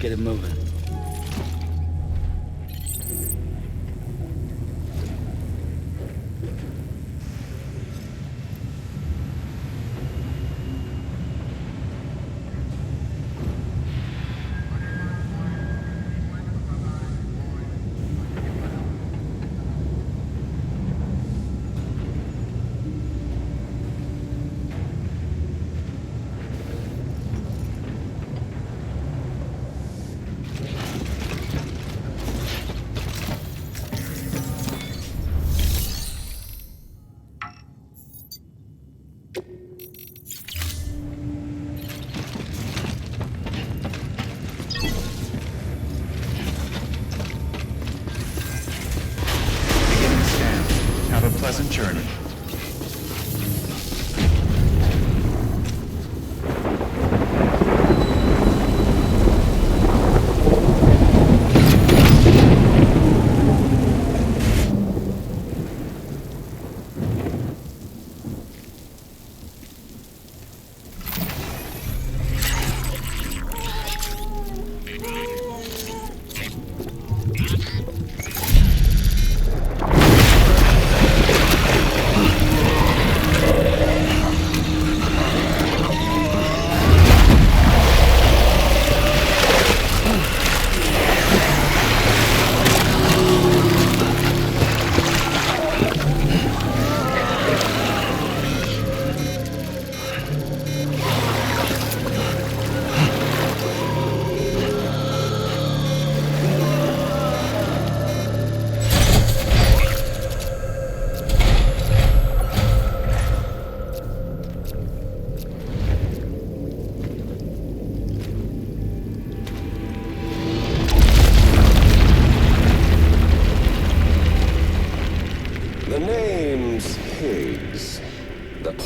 get it moving. Pleasant journey.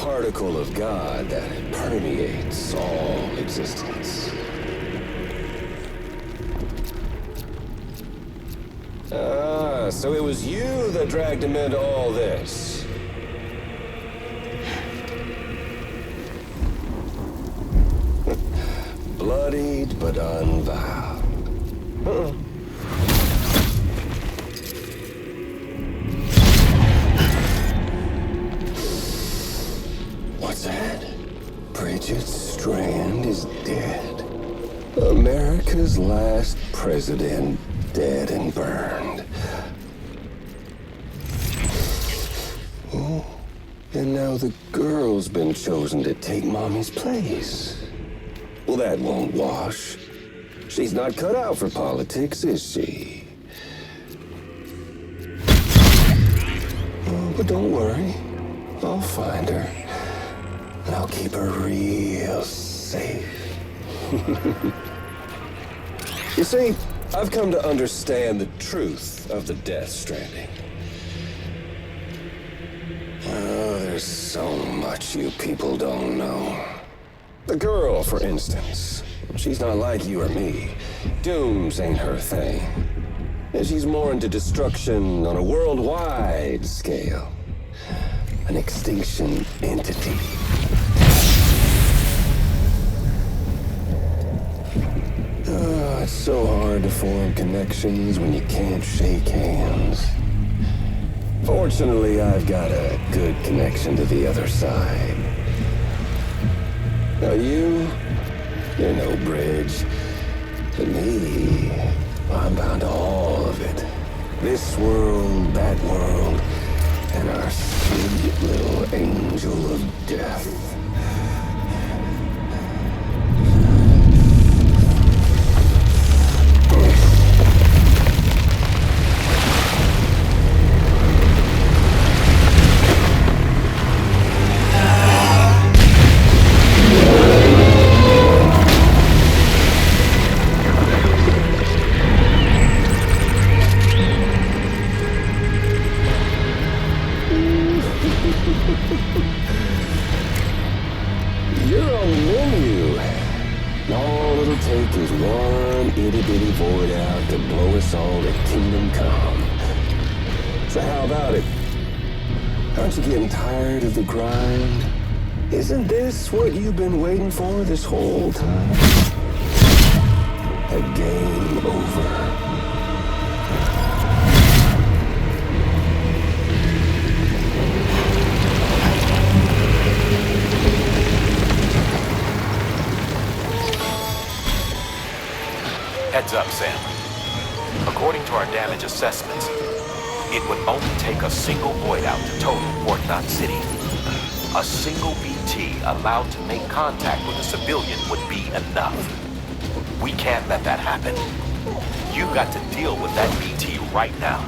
Particle of God that permeates all existence. Ah, so it was you that dragged him into all this. Bloodied but unvowed. Strand is dead. America's last president dead and burned. Oh, and now the girl's been chosen to take Mommy's place. Well, that won't wash. She's not cut out for politics, is she? Oh, but don't worry. I'll find her. And I'll keep her real safe. You see, I've come to understand the truth of the Death Stranding. Oh, there's so much you people don't know. The girl, for instance, she's not like you or me. Dooms ain't her thing. And she's more into destruction on a worldwide scale. An extinction entity. Oh, it's so hard to form connections when you can't shake hands. Fortunately, I've got a good connection to the other side. Now you're no bridge. But me, I'm bound to all of it. This world, that world, and our sweet little angel of death. Isn't this what you've been waiting for this whole time? a game over. Heads up, Sam. According to our damage assessments, it would only take a single void out to total Port Knot City. A single BT allowed to make contact with a civilian would be enough. We can't let that happen. You got to deal with that BT right now.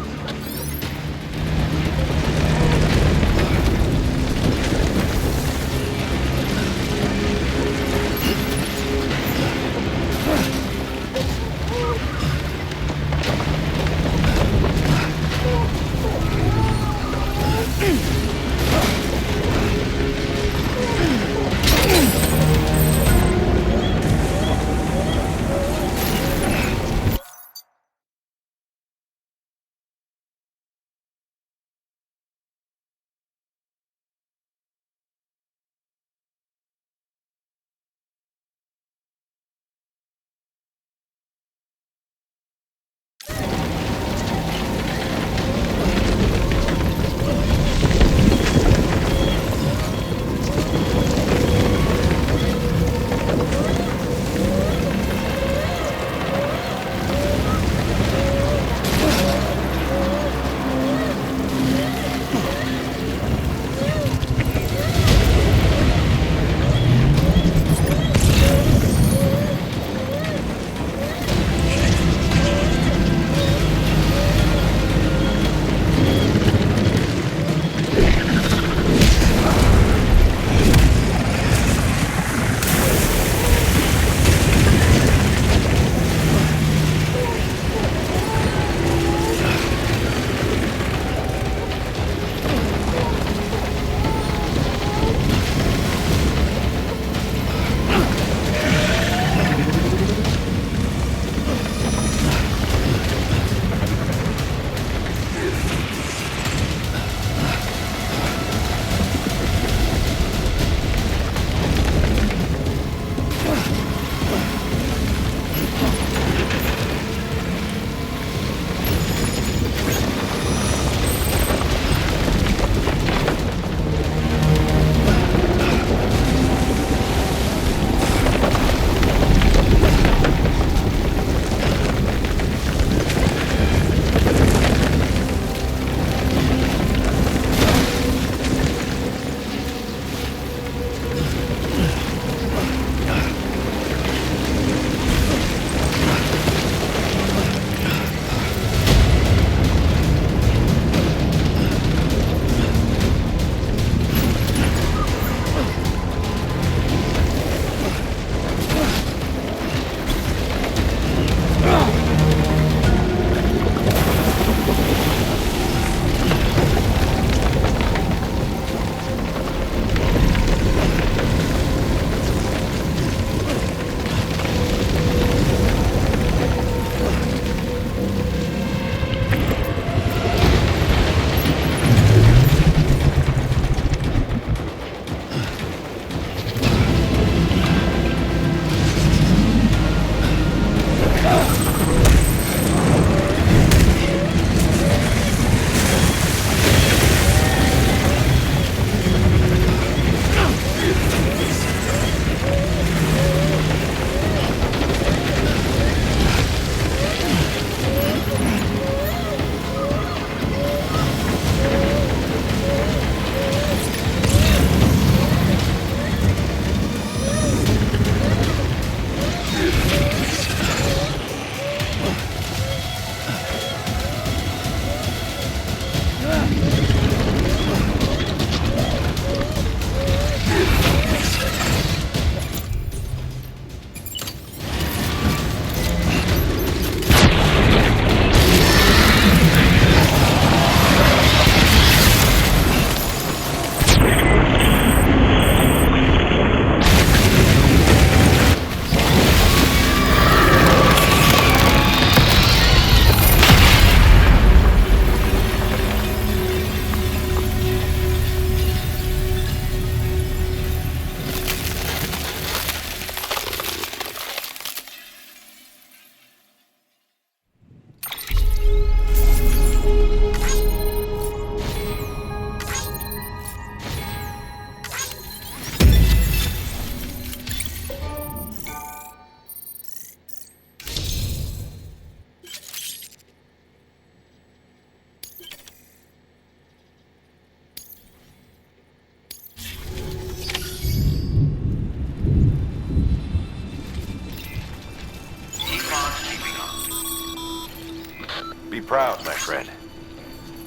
proud, my friend.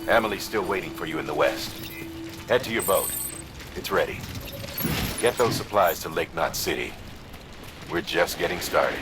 Emily's still waiting for you in the west. Head to your boat. It's ready. Get those supplies to Lake Knot City. We're just getting started.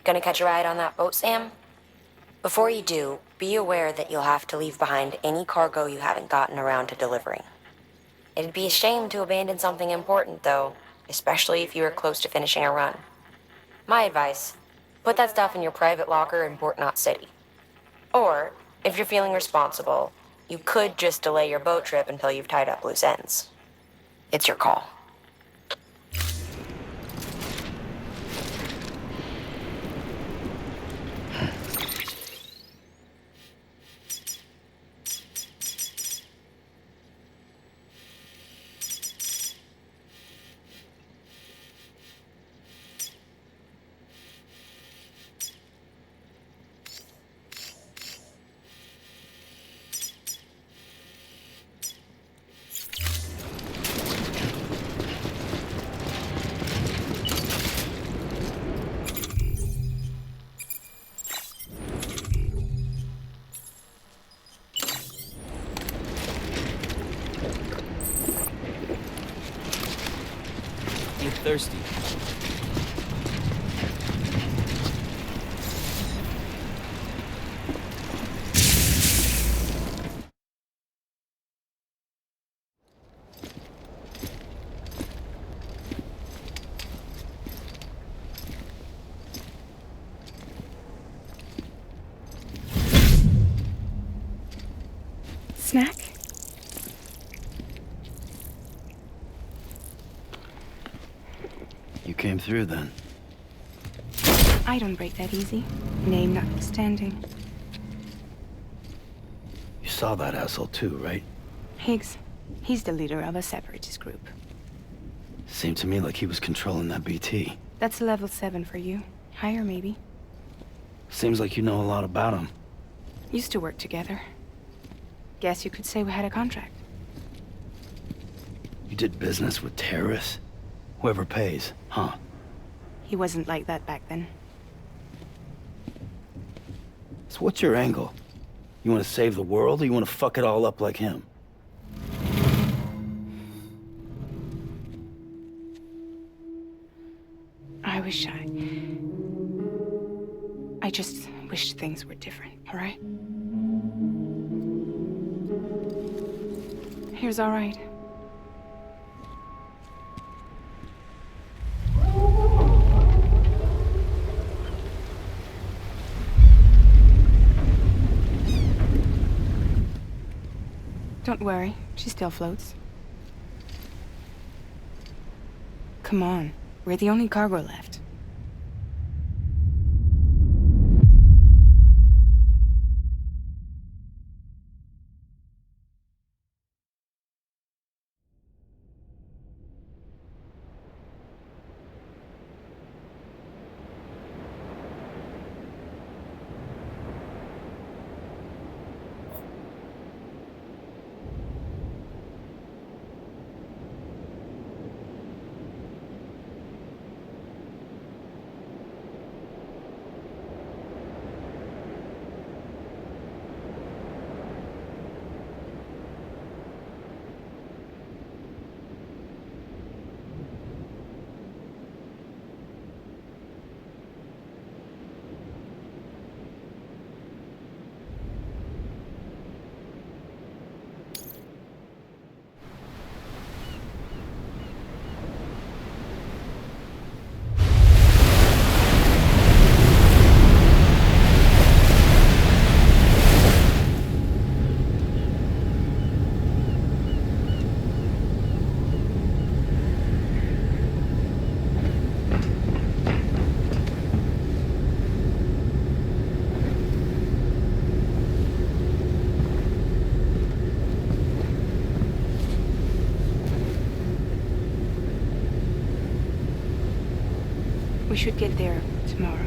Gonna catch a ride on that boat, Sam? Before you do, be aware that you'll have to leave behind any cargo you haven't gotten around to delivering. It'd be a shame to abandon something important, though, especially if you are close to finishing a run. My advice, put that stuff in your private locker in Port Knot City. Or, if you're feeling responsible, you could just delay your boat trip until you've tied up loose ends. It's your call. Thirsty. Snack? You came through then. I don't break that easy. Name notwithstanding. You saw that asshole too, right? Higgs. He's the leader of a separatist group. Seemed to me like he was controlling that BT. That's level 7 for you. Higher, maybe. Seems like you know a lot about him. Used to work together. Guess you could say we had a contract. You did business with terrorists? Whoever pays, huh? He wasn't like that back then. So what's your angle? You want to save the world, or you want to fuck it all up like him? I just wished things were different, all right? Here's all right. Don't worry, she still floats. Come on, we're the only cargo left. should get there tomorrow.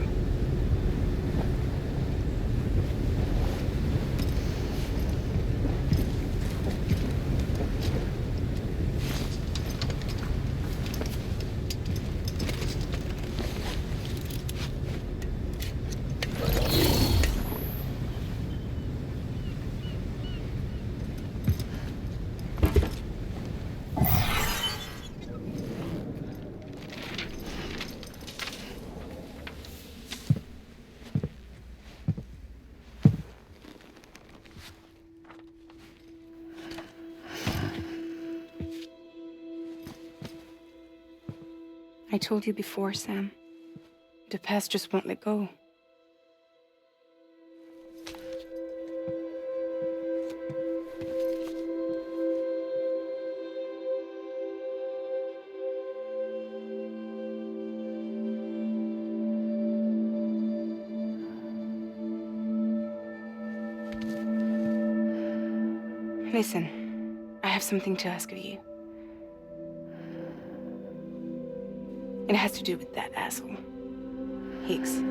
I told you before, Sam. The past just won't let go. Listen, I have something to ask of you. It has to do with that asshole, Higgs.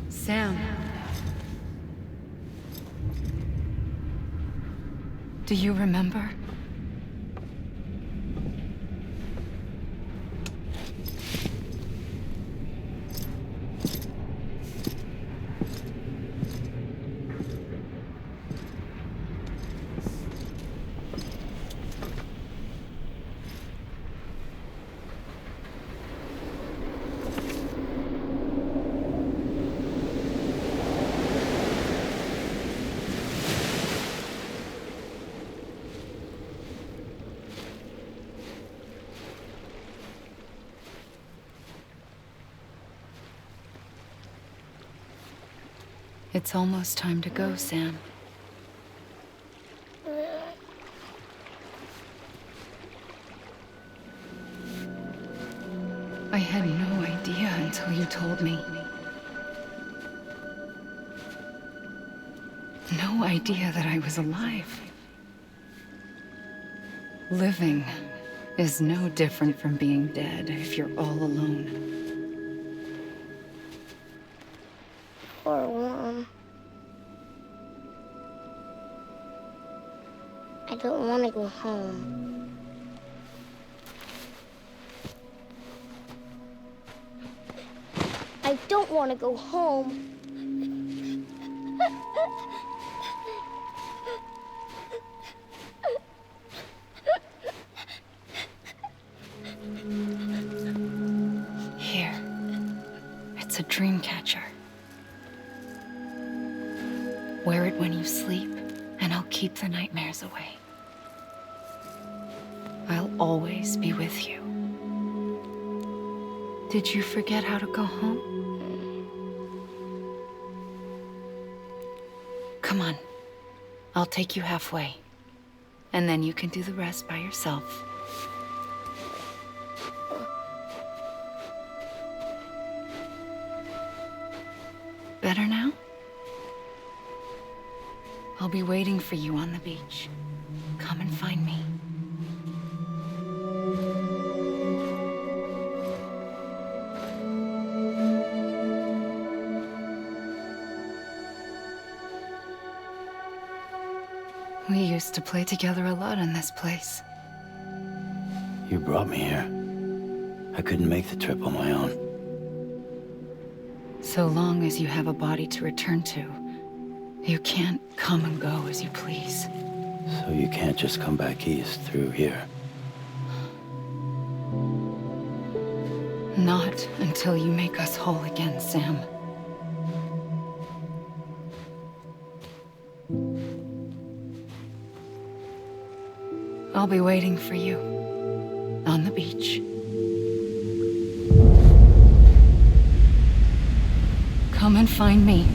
Sam. Do you remember? It's almost time to go, Sam. I had no idea until you told me. No idea that I was alive. Living is no different from being dead if you're all alone. Or warm. I don't want to go home. I don't want to go home. Here. It's a dream catcher. Wear it when you sleep, and I'll keep the nightmares away. I'll always be with you. Did you forget how to go home? Come on. I'll take you halfway. And then you can do the rest by yourself. Better now? I'll be waiting for you on the beach. Come and find me. We used to play together a lot in this place. You brought me here. I couldn't make the trip on my own. So long as you have a body to return to, you can't come and go as you please. So you can't just come back east through here? Not until you make us whole again, Sam. I'll be waiting for you on the beach. Come and find me.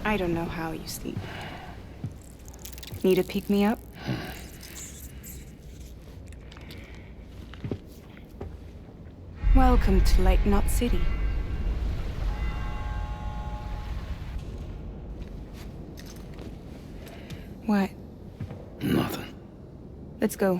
I don't know how you sleep. Need to pick me up? Welcome to Lake Knot City. What? Nothing. Let's go.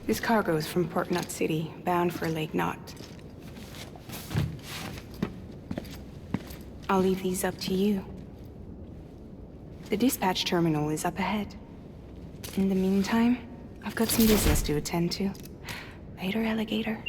This cargo is from Port Knot City, bound for Lake Knot. I'll leave these up to you. The dispatch terminal is up ahead. In the meantime, I've got some business to attend to. Later, alligator.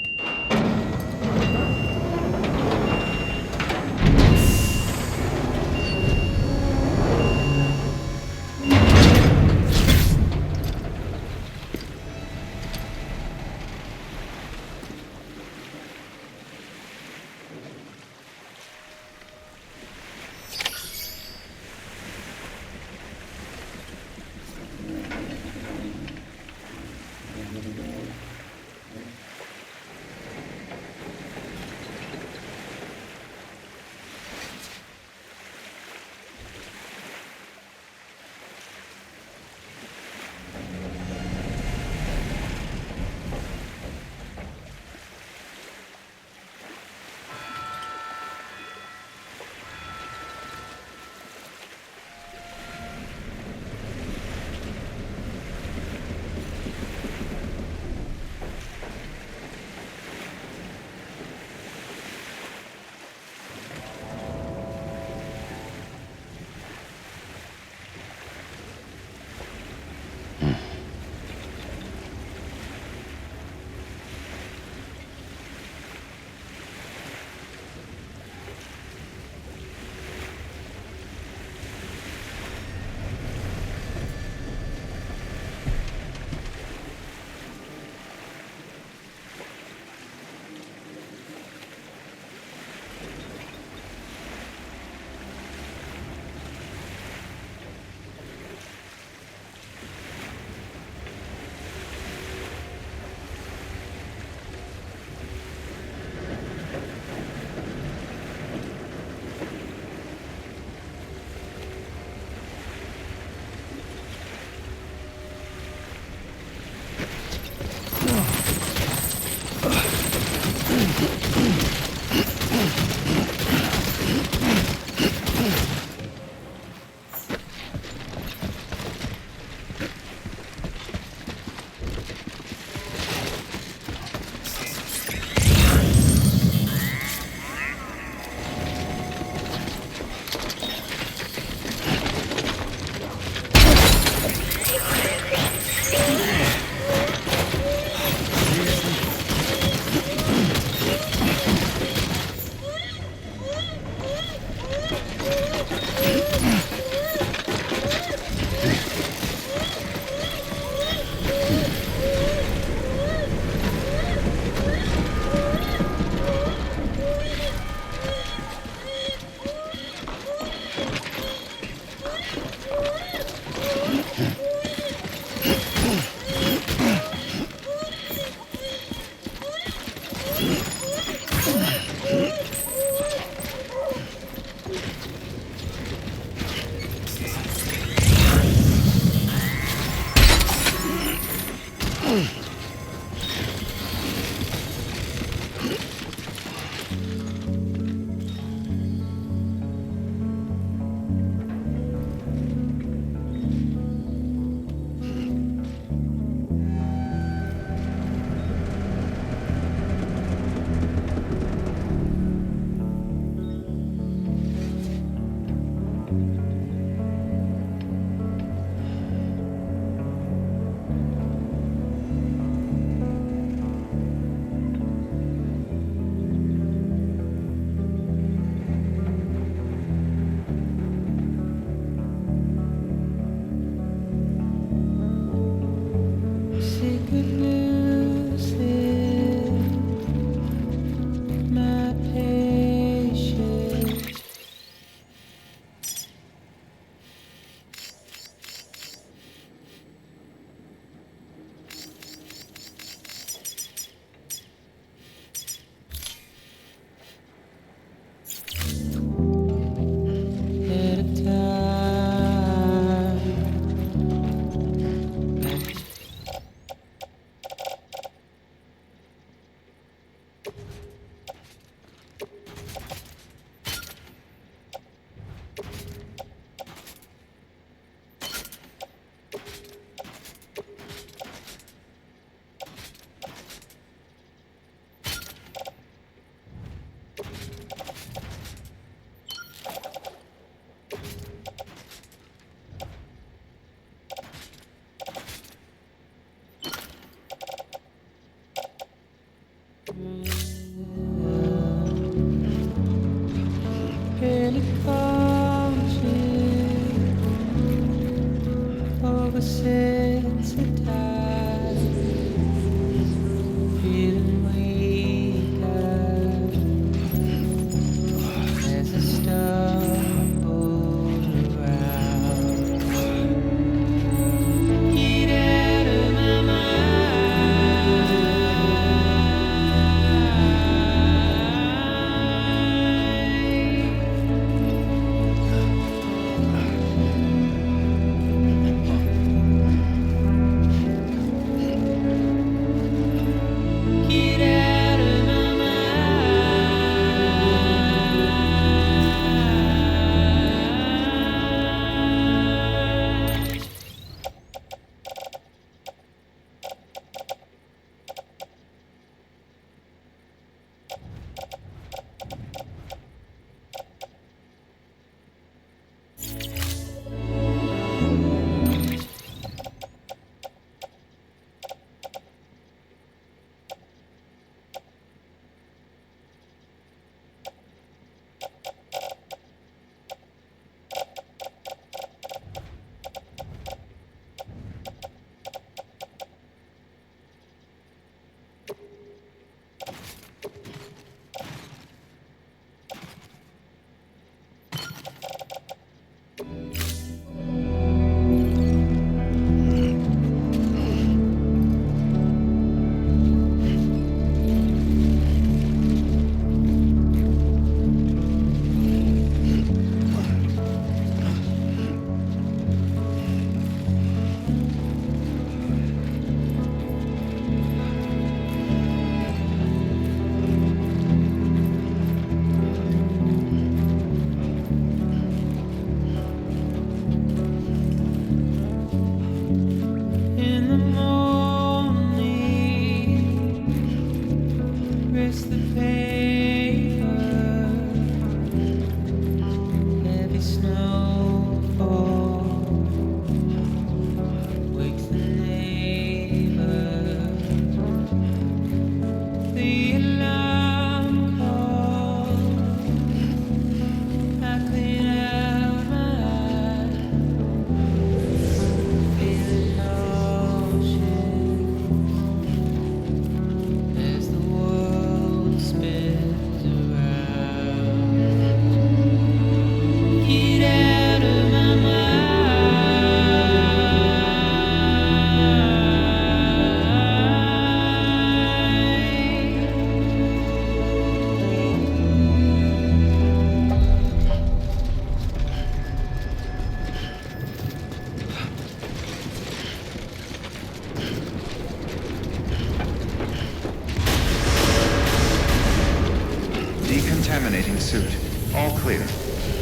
Decontaminating suit. All clear.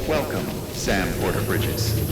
Welcome, Sam Porter-Bridges.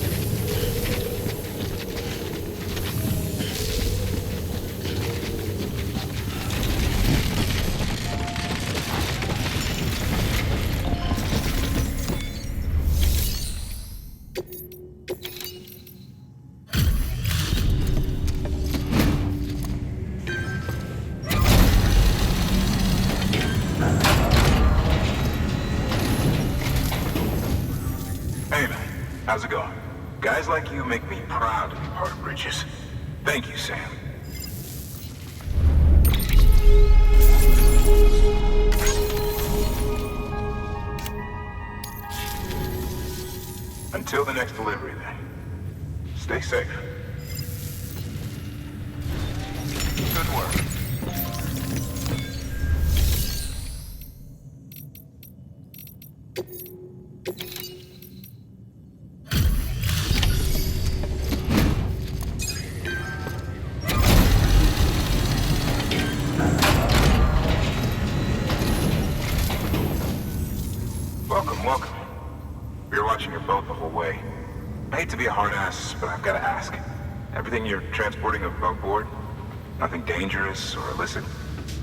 How's it going? Guys like you make me proud to be part of Bridges. Thank you, Sam. Until the next delivery, then. Stay safe. Good work. Welcome. We were watching your boat the whole way. I hate to be a hard ass, but I've got to ask. Everything you're transporting above board? Nothing dangerous or illicit?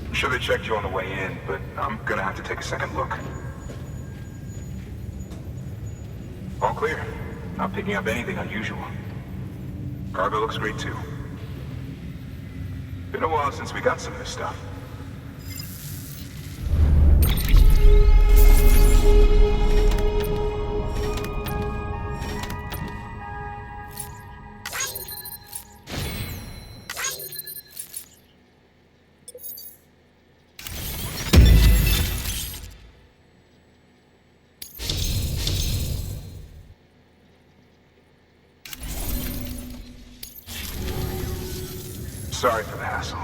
I'm sure they checked you on the way in, but I'm gonna have to take a second look. All clear. Not picking up anything unusual. Cargo looks great too. Been a while since we got some of this stuff. Sorry for the hassle.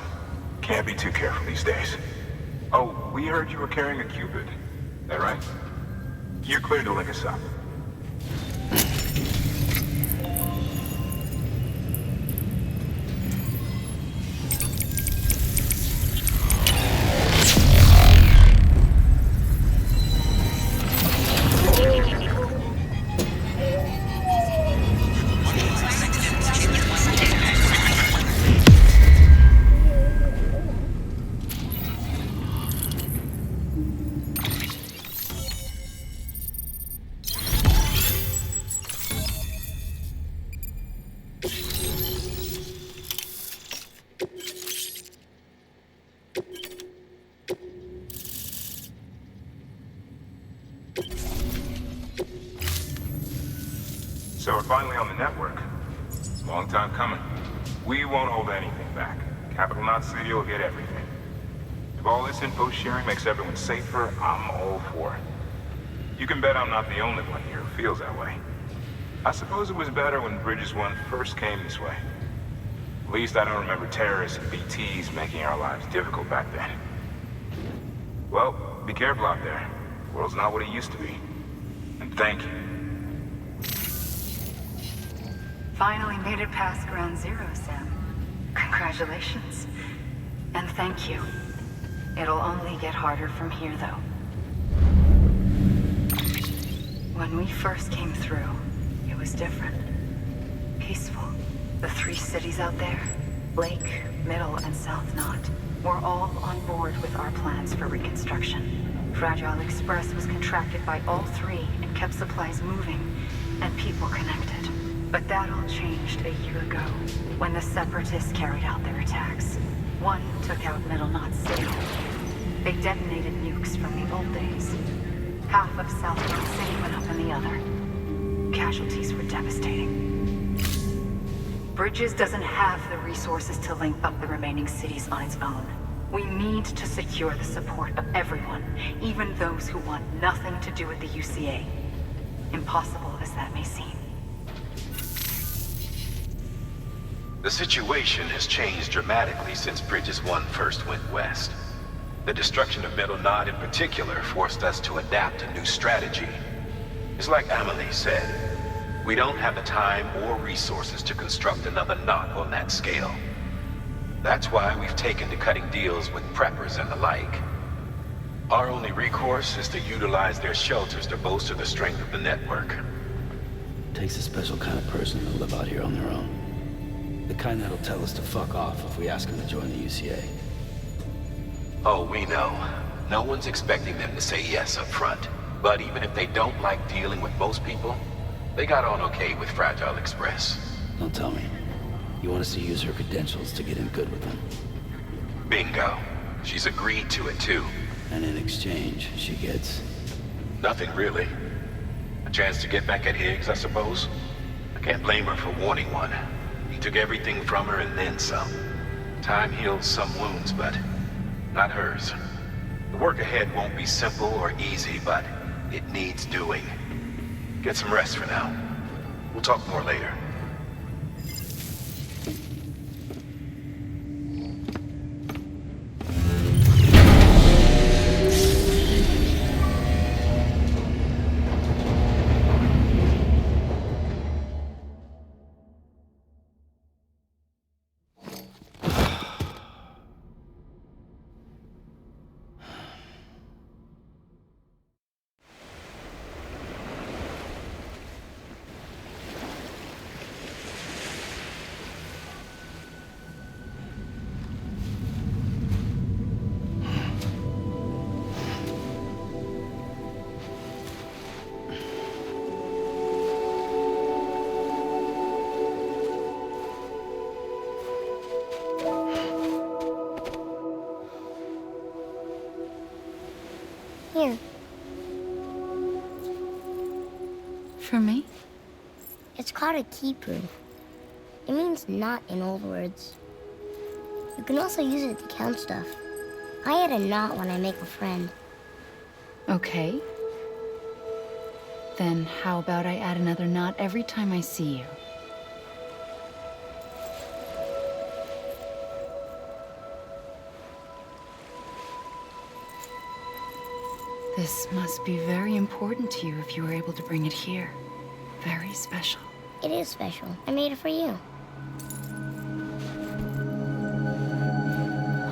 Can't be too careful these days. Oh, we heard you were carrying a Cupid. That right? You're clear to link us up. So we're finally on the network. Long time coming. We won't hold anything back. Capital Knot City will get everything. If all this info sharing makes everyone safer, I'm all for it. You can bet I'm not the only one here who feels that way. I suppose it was better when Bridges 1 first came this way. At least I don't remember terrorists and BTs making our lives difficult back then. Well, be careful out there. The world's not what it used to be. And thank you. Finally made it past Ground Zero, Sam. Congratulations. And thank you. It'll only get harder from here, though. When we first came through, it was different. Peaceful. The 3 cities out there, Lake, Middle, and South Knot, were all on board with our plans for reconstruction. Fragile Express was contracted by all 3 and kept supplies moving and people connected. But that all changed a year ago, when the Separatists carried out their attacks. One took out Middle Knot City. They detonated nukes from the old days. Half of South Knot City went up in the other. Casualties were devastating. Bridges doesn't have the resources to link up the remaining cities on its own. We need to secure the support of everyone, even those who want nothing to do with the UCA. Impossible as that may seem. The situation has changed dramatically since Bridges 1 first went west. The destruction of Middle Knot in particular forced us to adapt a new strategy. It's like Amelie said, we don't have the time or resources to construct another knot on that scale. That's why we've taken to cutting deals with preppers and the like. Our only recourse is to utilize their shelters to bolster the strength of the network. Takes a special kind of person to live out here on their own. The kind that'll tell us to fuck off if we ask them to join the UCA. Oh, we know. No one's expecting them to say yes up front. But even if they don't like dealing with most people, they got on okay with Fragile Express. Don't tell me. You want us to use her credentials to get in good with them? Bingo. She's agreed to it too. And in exchange, she gets... Nothing really. A chance to get back at Higgs, I suppose. I can't blame her for wanting one. He took everything from her and then some. Time heals some wounds, but not hers. The work ahead won't be simple or easy, but it needs doing. Get some rest for now. We'll talk more later. Here. For me? It's called a keeper. It means knot in old words. You can also use it to count stuff. I add a knot when I make a friend. Okay. Then how about I add another knot every time I see you? This must be very important to you if you were able to bring it here. Very special. It is special. I made it for you.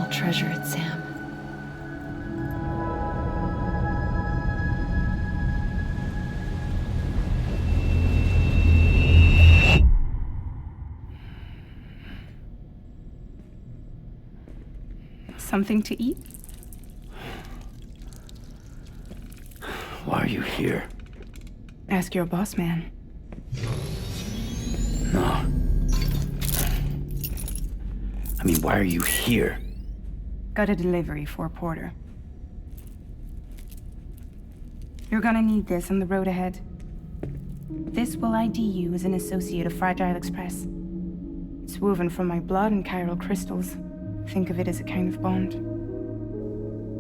I'll treasure it, Sam. Something to eat? Why are you here? Ask your boss man. No. I mean, why are you here? Got a delivery for a porter. You're gonna need this on the road ahead. This will ID you as an associate of Fragile Express. It's woven from my blood and chiral crystals. Think of it as a kind of bond.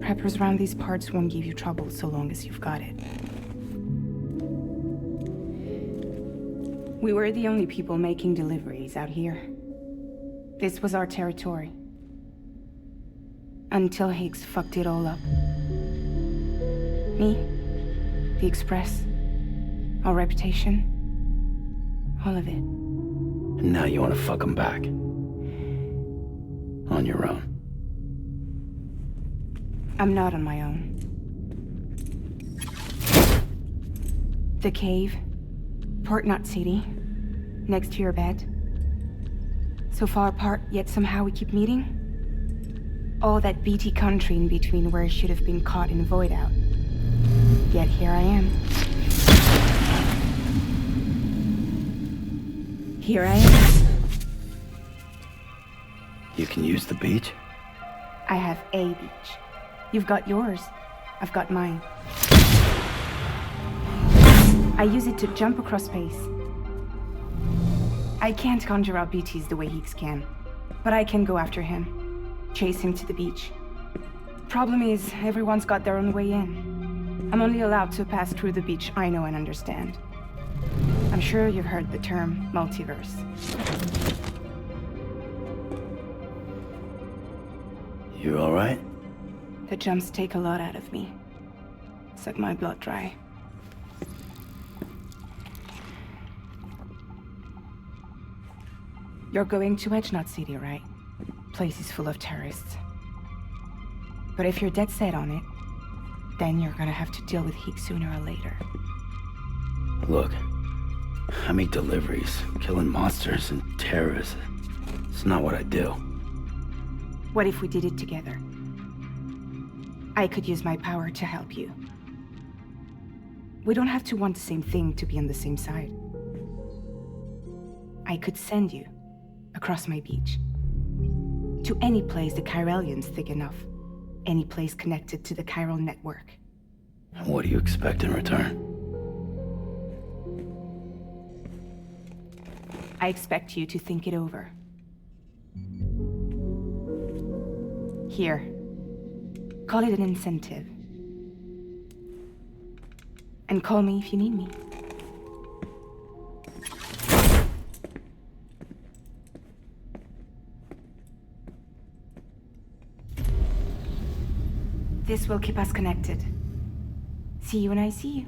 Preppers around these parts won't give you trouble so long as you've got it. We were the only people making deliveries out here. This was our territory. Until Higgs fucked it all up. Me, the Express, our reputation, all of it. And now you want to fuck them back. On your own. I'm not on my own. The cave, Port Knot City, next to your bed. So far apart, yet somehow we keep meeting. All that BT country in between where I should have been caught in void out. Yet here I am. Here I am. You can use the beach? I have a beach. You've got yours. I've got mine. I use it to jump across space. I can't conjure out BTs the way Higgs can, but I can go after him, chase him to the beach. Problem is, everyone's got their own way in. I'm only allowed to pass through the beach I know and understand. I'm sure you've heard the term multiverse. You all right? The jumps take a lot out of me. Suck my blood dry. You're going to Edge Knot City, right? Place is full of terrorists. But if you're dead set on it, then you're gonna have to deal with Higgs sooner or later. Look, I make deliveries, killing monsters and terrorists. It's not what I do. What if we did it together? I could use my power to help you. We don't have to want the same thing to be on the same side. I could send you across my beach. To any place the Chiralian's thick enough. Any place connected to the chiral network. What do you expect in return? I expect you to think it over. Here. Call it an incentive. And call me if you need me. This will keep us connected. See you when I see you.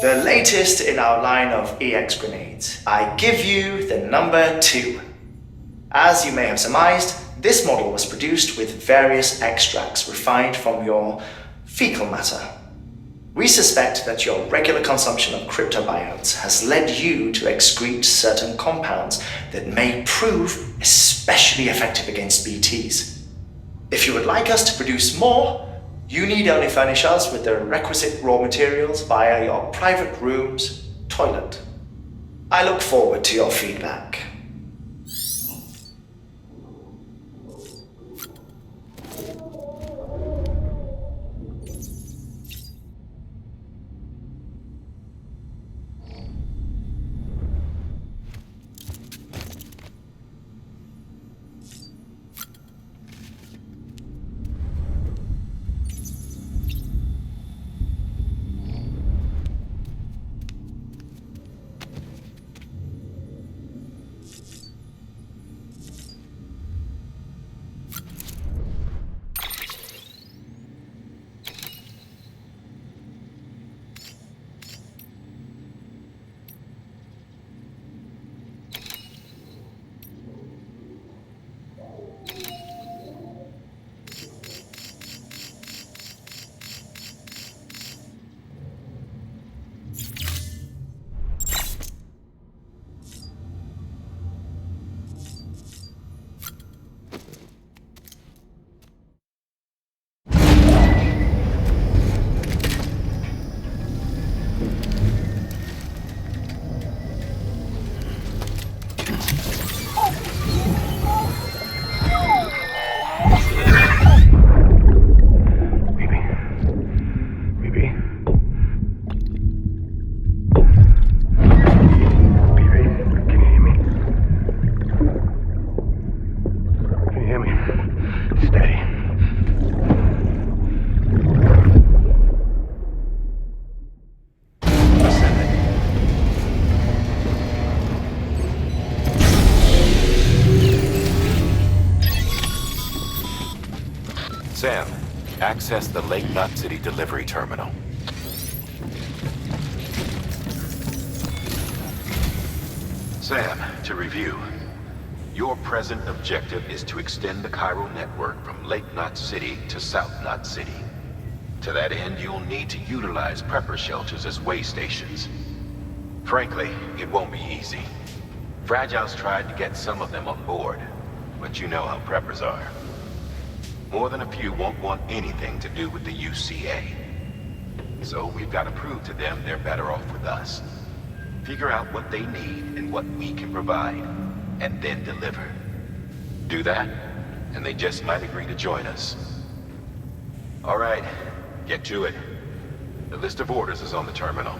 The latest in our line of EX grenades. I give you the number 2. As you may have surmised, this model was produced with various extracts refined from your fecal matter. We suspect that your regular consumption of cryptobiotes has led you to excrete certain compounds that may prove especially effective against BTs. If you would like us to produce more, you need only furnish us with the requisite raw materials via your private room's toilet. I look forward to your feedback. Sam, access the Lake Knot City delivery terminal. Sam, to review. Your present objective is to extend the chiral network from Lake Knot City to South Knot City. To that end, you'll need to utilize prepper shelters as way stations. Frankly, it won't be easy. Fragile's tried to get some of them on board, but you know how preppers are. More than a few won't want anything to do with the UCA. So we've got to prove to them they're better off with us. Figure out what they need and what we can provide, and then deliver. Do that, and they just might agree to join us. All right, get to it. The list of orders is on the terminal.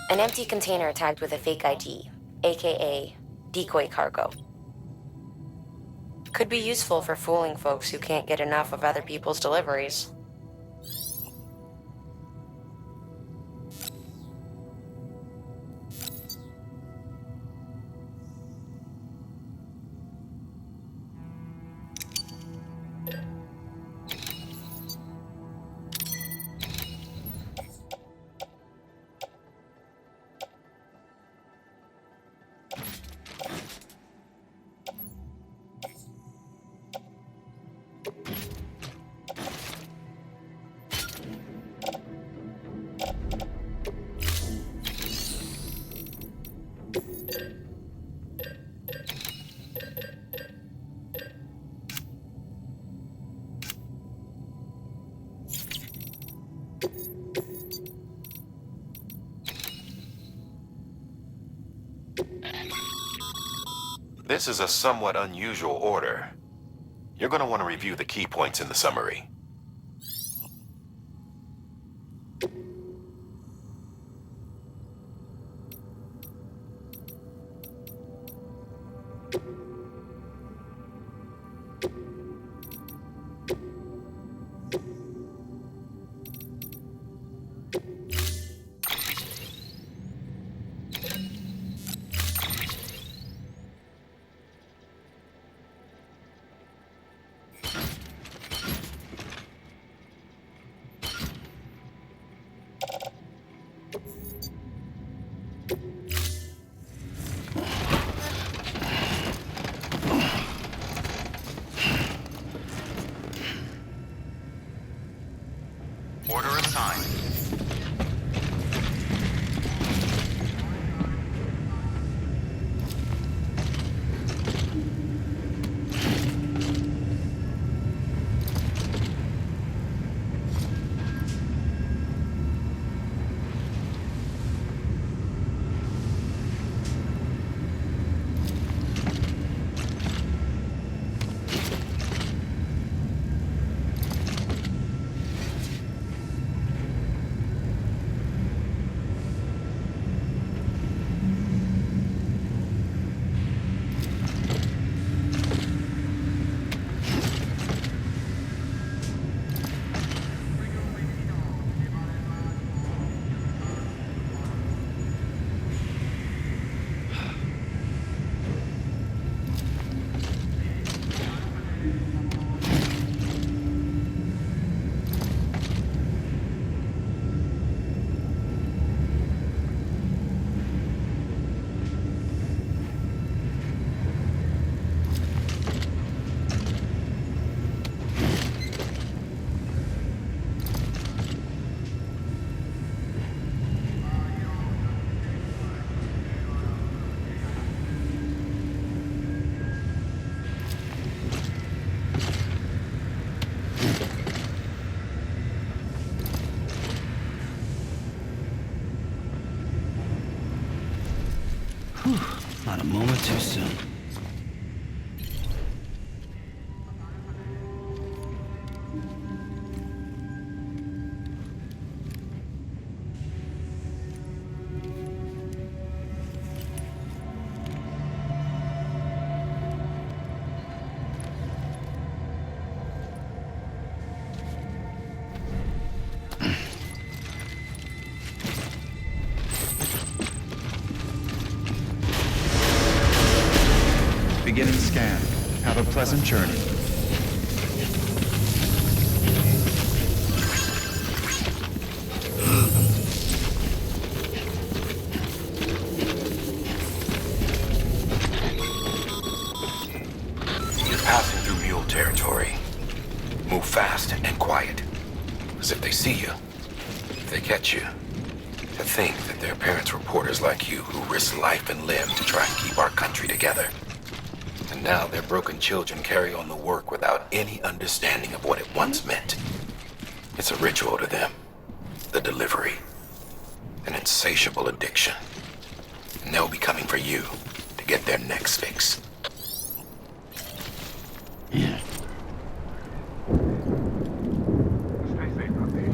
An empty container tagged with a fake ID, aka decoy cargo. Could be useful for fooling folks who can't get enough of other people's deliveries. This is a somewhat unusual order. You're going to want to review the key points in the summary. Order assigned. Not a moment too soon. Beginning scan. Have a pleasant journey. You're passing through mule territory. Move fast and quiet. As if they see you. If they catch you. To think that their parents reporters like you who risk life and limb to try and keep our country together. And now their broken children carry on the work without any understanding of what it once meant. It's a ritual to them. The delivery. An insatiable addiction. And they'll be coming for you to get their next fix. Yeah. Stay safe out there.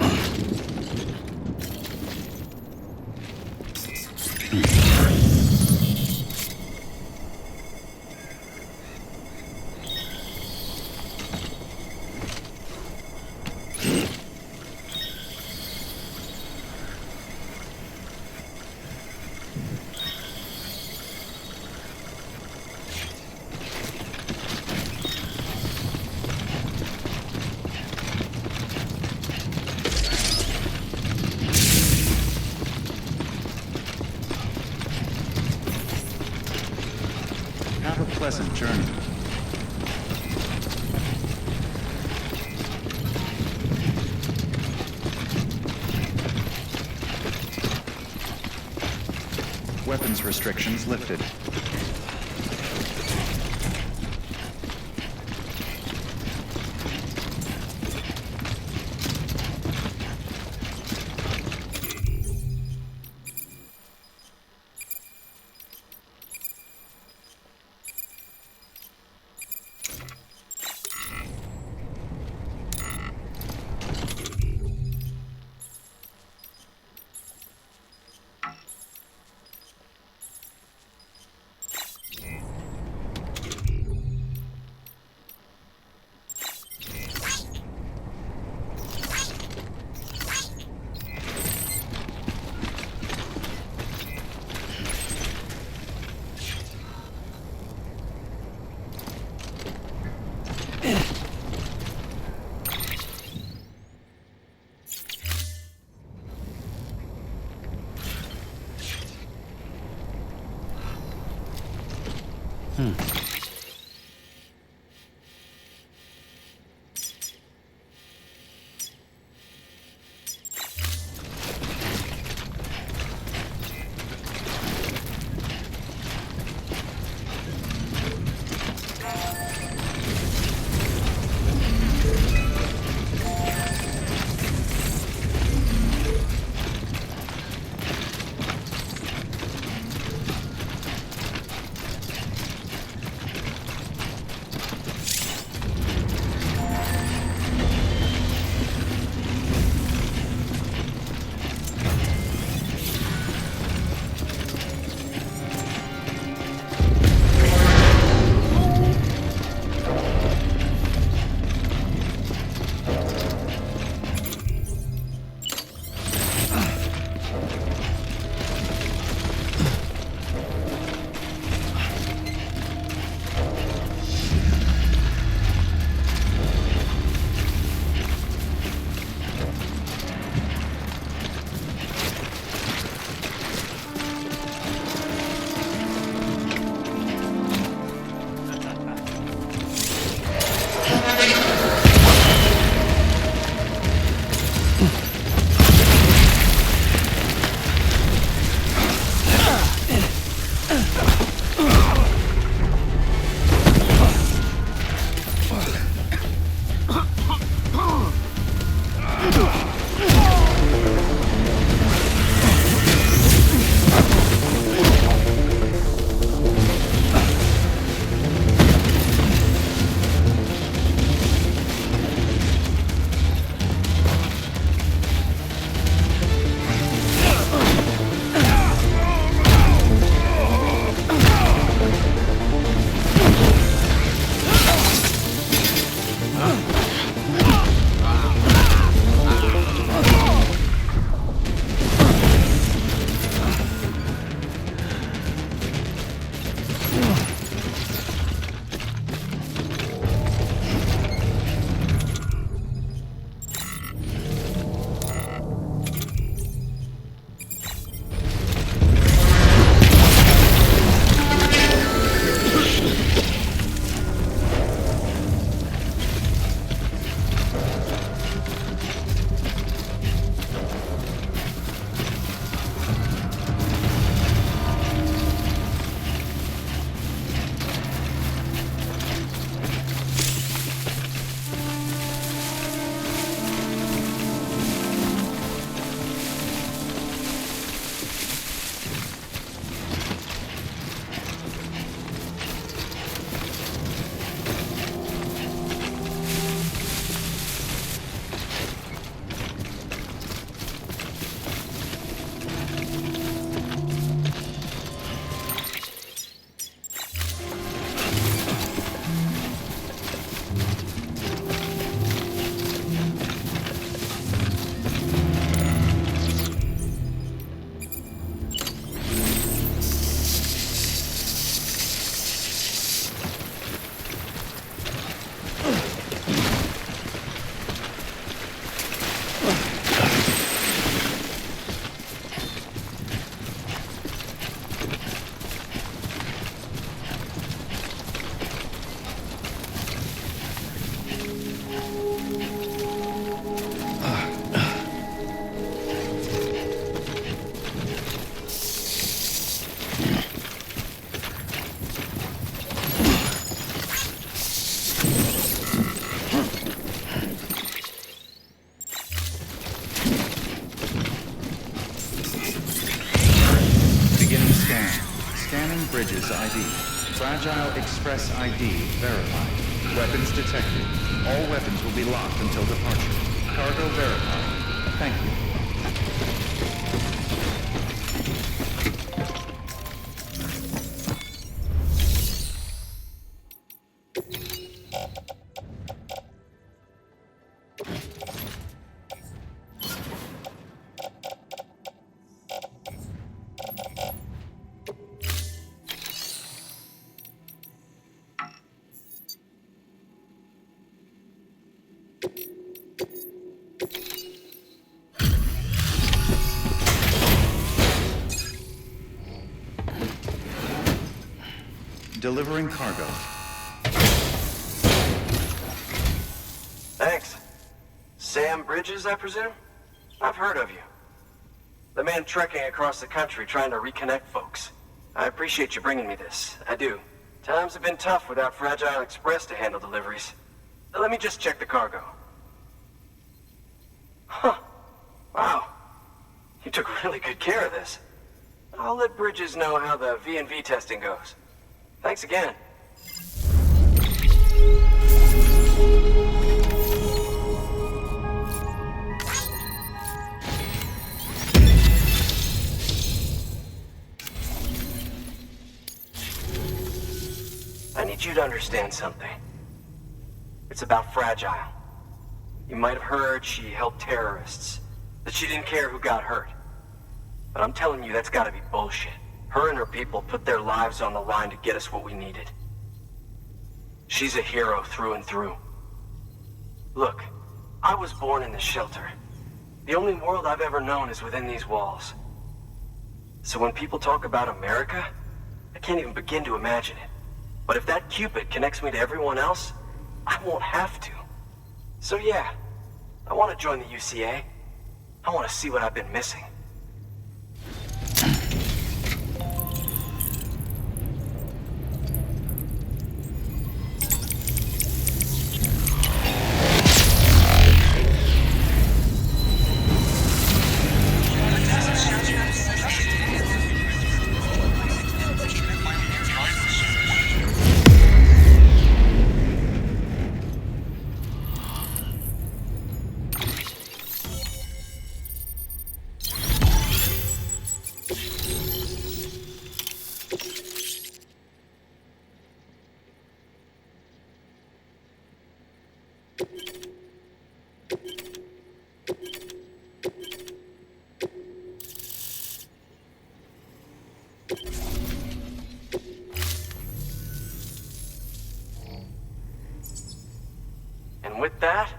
pleasant journey. Weapons restrictions lifted. Sam Bridges ID. Fragile Express ID verified. Weapons detected. All weapons will be locked until departure. Cargo verified. Thank you. Delivering cargo. Thanks. Sam Bridges, I presume? I've heard of you. The man trekking across the country trying to reconnect folks. I appreciate you bringing me this. I do. Times have been tough without Fragile Express to handle deliveries. Let me just check the cargo. Huh. Wow. You took really good care of this. I'll let Bridges know how the V&V testing goes. Thanks again. I need you to understand something. It's about Fragile. You might have heard she helped terrorists, that she didn't care who got hurt. But I'm telling you, that's gotta be bullshit. Her and her people put their lives on the line to get us what we needed. She's a hero through and through. Look, I was born in this shelter. The only world I've ever known is within these walls. So when people talk about America, I can't even begin to imagine it. But if that Cupid connects me to everyone else, I won't have to. So yeah, I want to join the UCA. I want to see what I've been missing. And with that,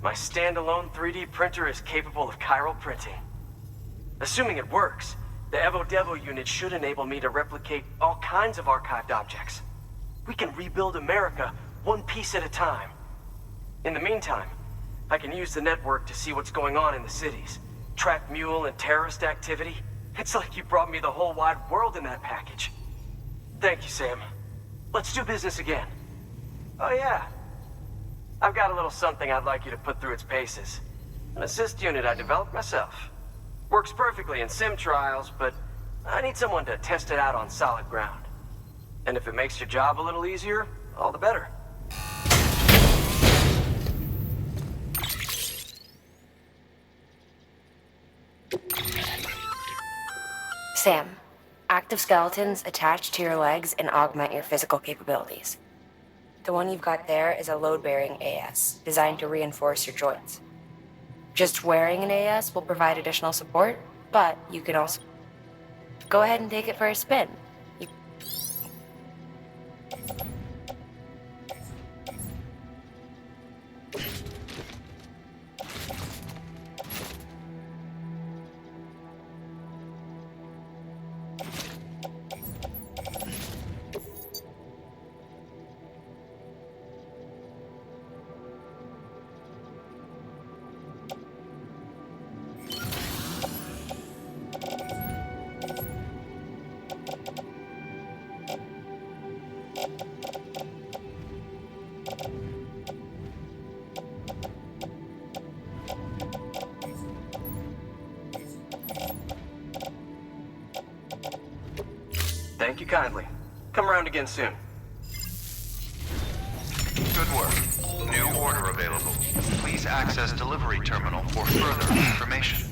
my standalone 3D printer is capable of chiral printing. Assuming it works, the Evo-Devo unit should enable me to replicate all kinds of archived objects. We can rebuild America one piece at a time. In the meantime, I can use the network to see what's going on in the cities, track mule and terrorist activity. It's like you brought me the whole wide world in that package. Thank you, Sam. Let's do business again. Oh yeah. I've got a little something I'd like you to put through its paces. An assist unit I developed myself. Works perfectly in sim trials, but I need someone to test it out on solid ground. And if it makes your job a little easier, all the better. Sam, active skeletons attach to your legs and augment your physical capabilities. The one you've got there is a load-bearing AS, designed to reinforce your joints. Just wearing an AS will provide additional support, but you can also... Go ahead and take it for a spin. Thank you kindly. Come around again soon. Good work. New order available. Please access delivery terminal for further information.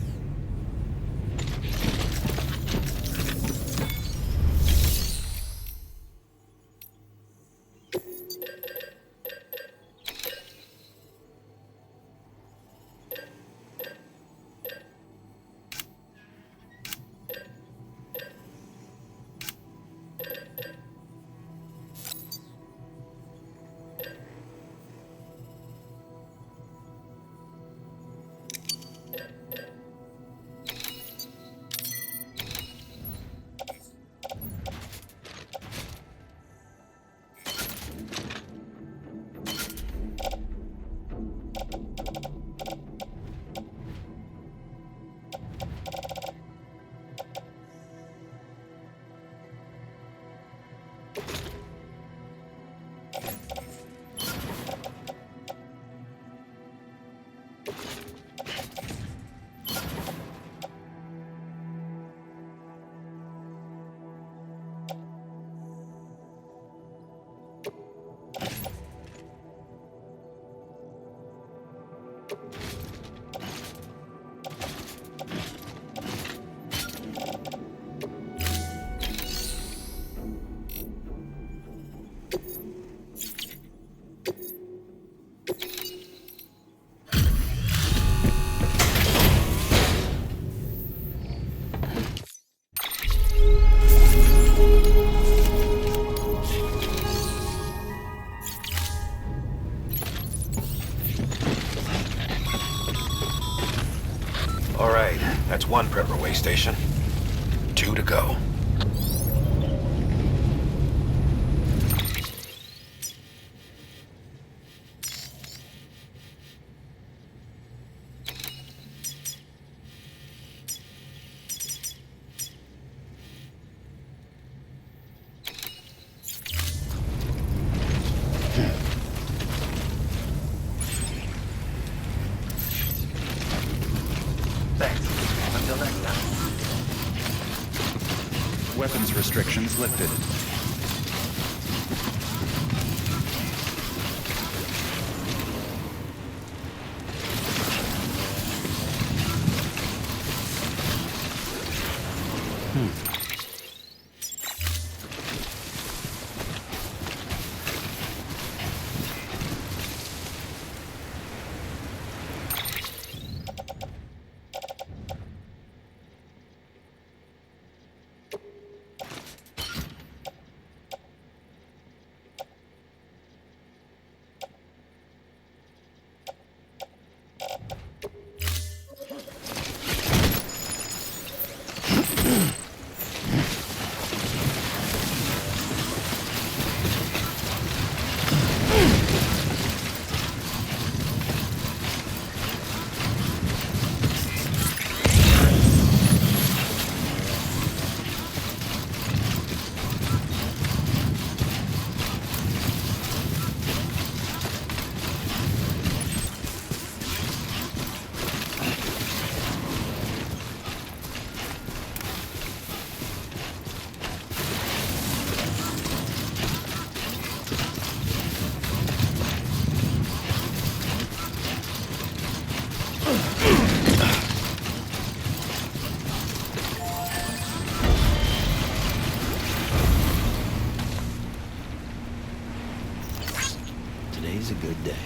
That's one prepper way station. 2 to go. Weapons restrictions lifted. Today's a good day.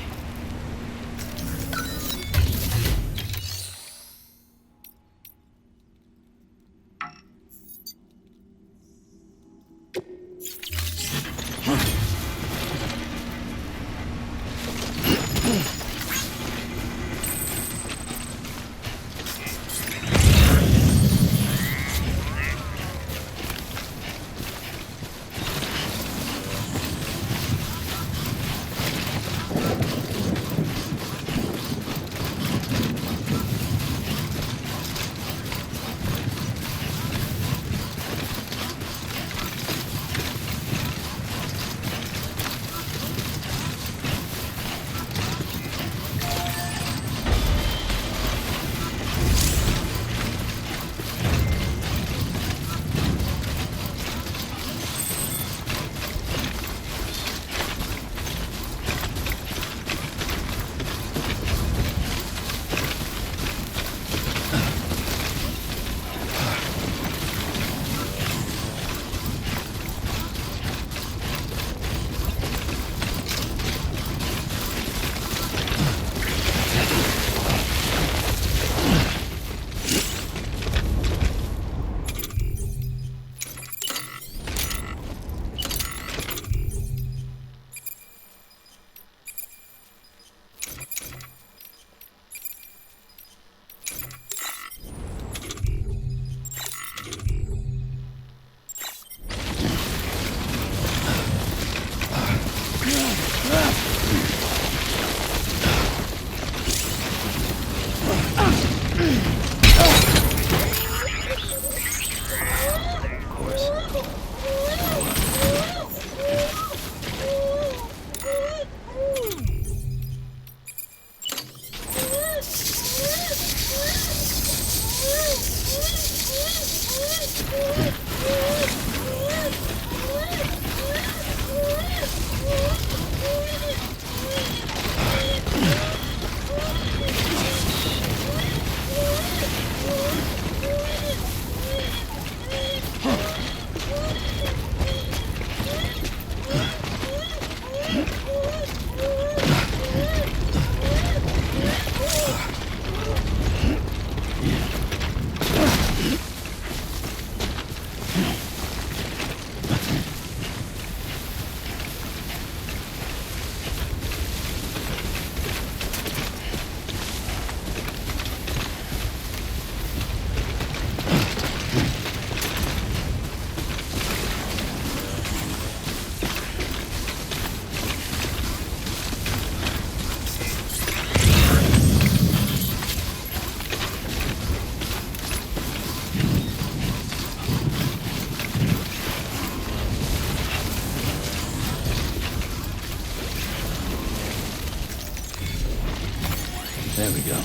go.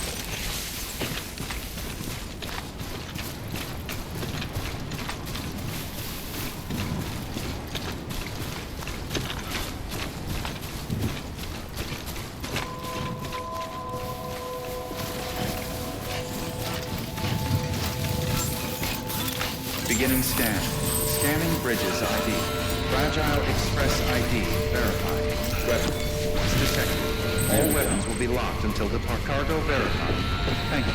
Beginning scan. Scanning bridges ID. Fragile Express ID verified. Weapons detected. All weapons will be locked until the cargo verified. Thank you.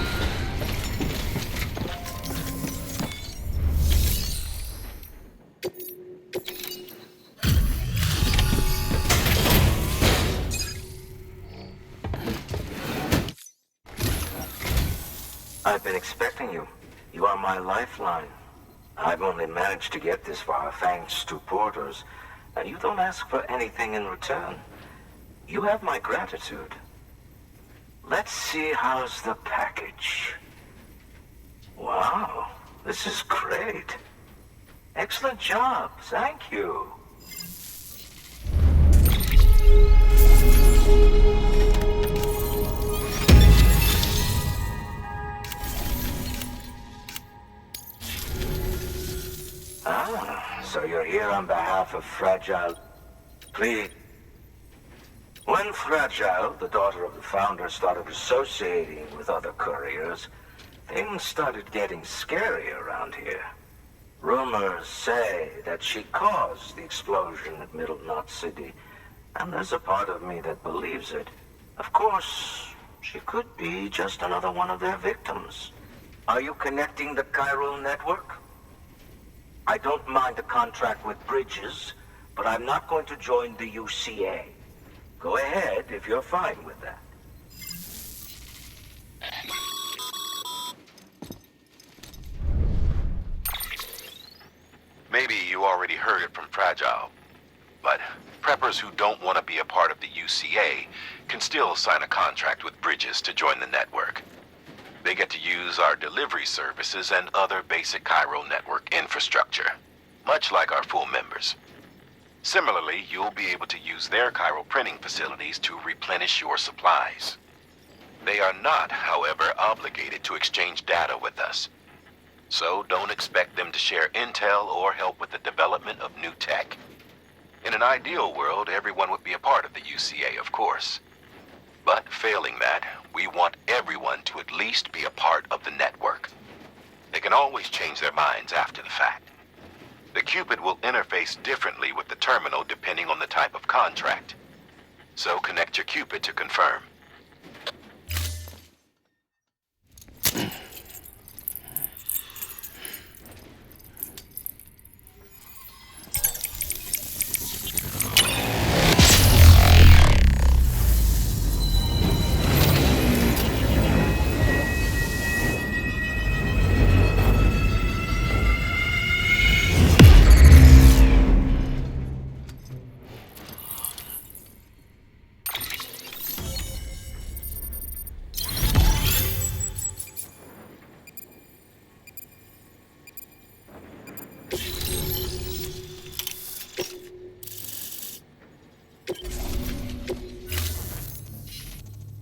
I've been expecting you. You are my lifeline. I've only managed to get this far thanks to porters, and you don't ask for anything in return. You have my gratitude. Let's see how's the package. Wow, this is great. Excellent job, thank you. So you're here on behalf of Fragile. Please. When Fragile, the daughter of the founder, started associating with other couriers, things started getting scary around here. Rumors say that she caused the explosion at Middle Knot City, and there's a part of me that believes it. Of course, she could be just another one of their victims. Are you connecting the chiral network? I don't mind a contract with Bridges, but I'm not going to join the UCA. Go ahead if you're fine with that. Maybe you already heard it from Fragile, but preppers who don't want to be a part of the UCA can still sign a contract with Bridges to join the network. They get to use our delivery services and other basic chiral network infrastructure, much like our full members. Similarly, you'll be able to use their chiral printing facilities to replenish your supplies. They are not, however, obligated to exchange data with us. So don't expect them to share intel or help with the development of new tech. In an ideal world, everyone would be a part of the UCA, of course. But failing that, we want everyone to at least be a part of the network. They can always change their minds after the fact. The Cupid will interface differently with the terminal depending on the type of contract. So connect your Cupid to confirm.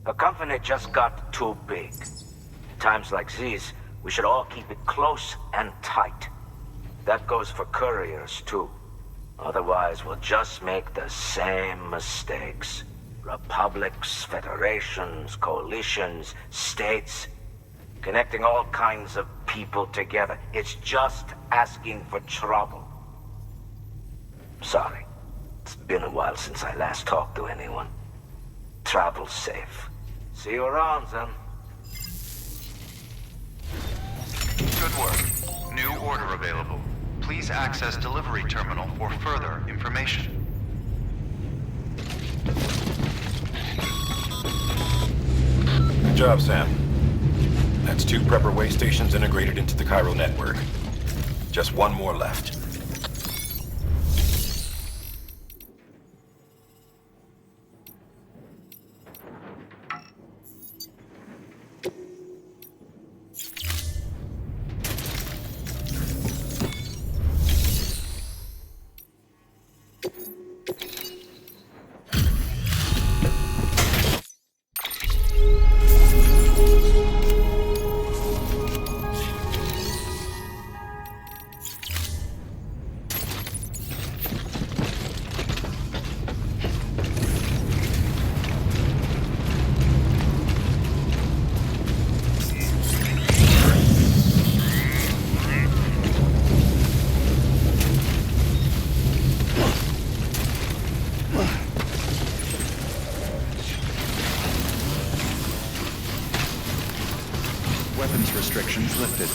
The company just got too big. Times like these, we should all keep it close and tight. That goes for couriers, too. Otherwise, we'll just make the same mistakes. Republics, federations, coalitions, states, connecting all kinds of people together. It's just asking for trouble. Sorry. It's been a while since I last talked to anyone. Travel safe. See you around, then. Good work. New order available. Please access delivery terminal for further information. Good job, Sam. That's 2 prepper way stations integrated into the chiral network. Just 1 more left. Weapons restrictions lifted.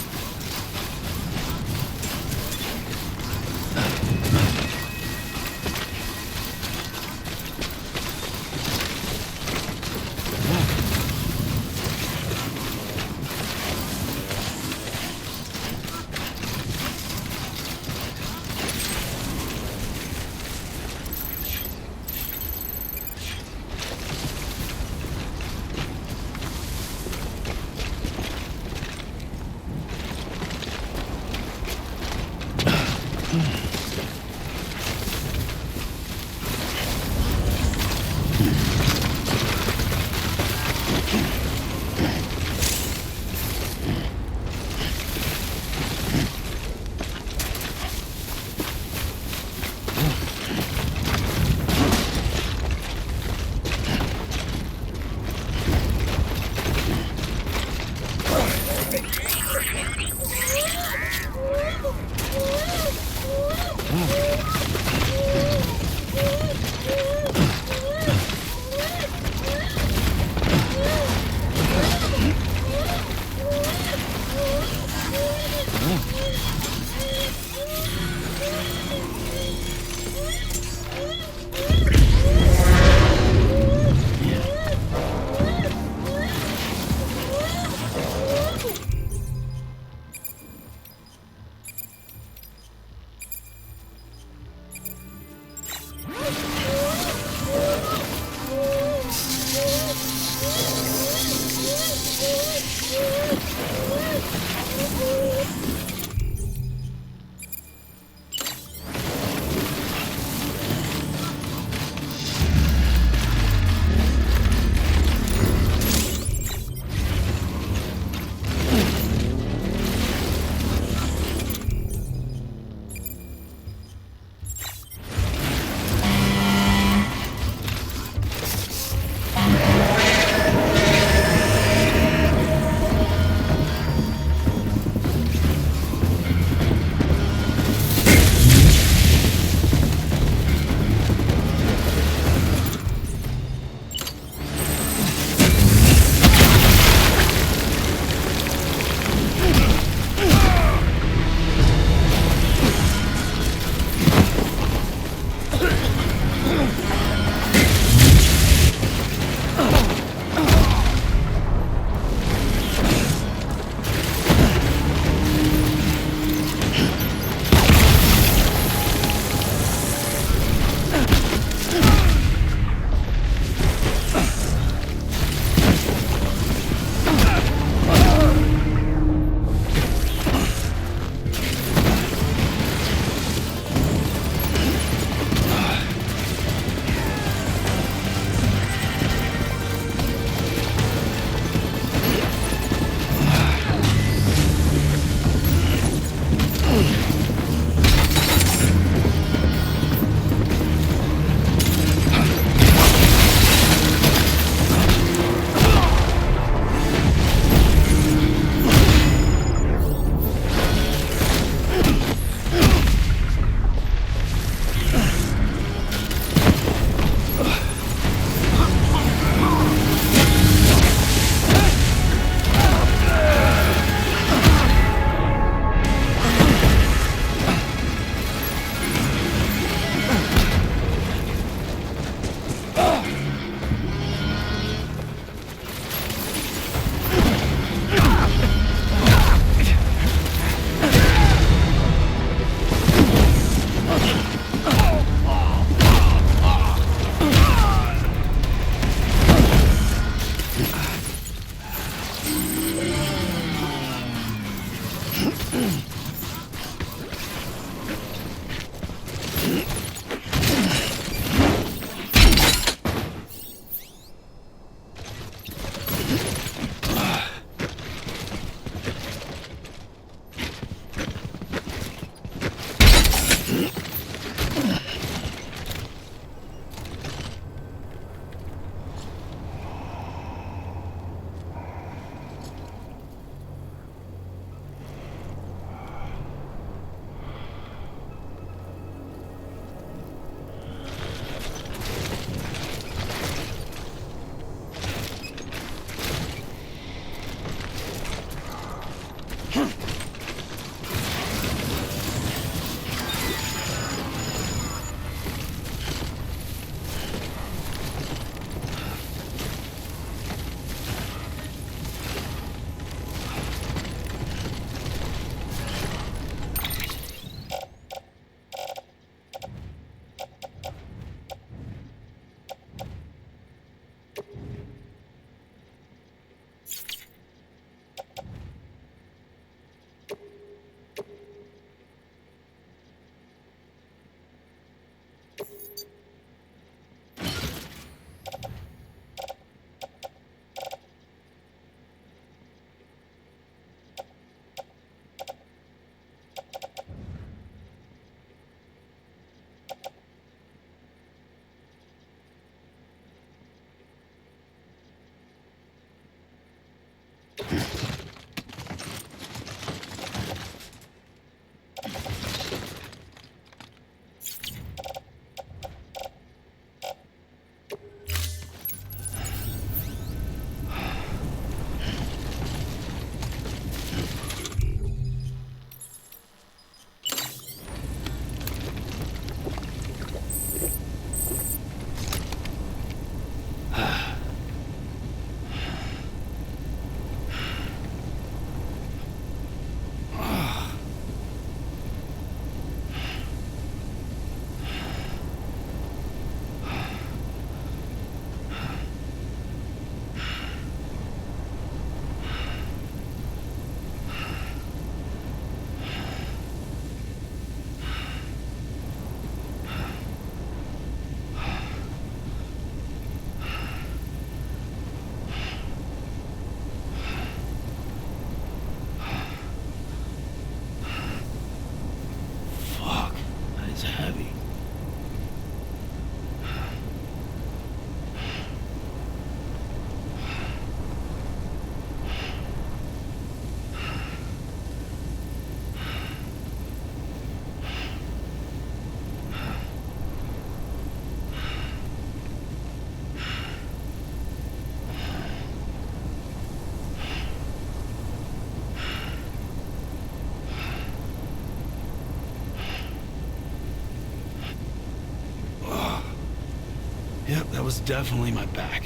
Yep, that was definitely my back.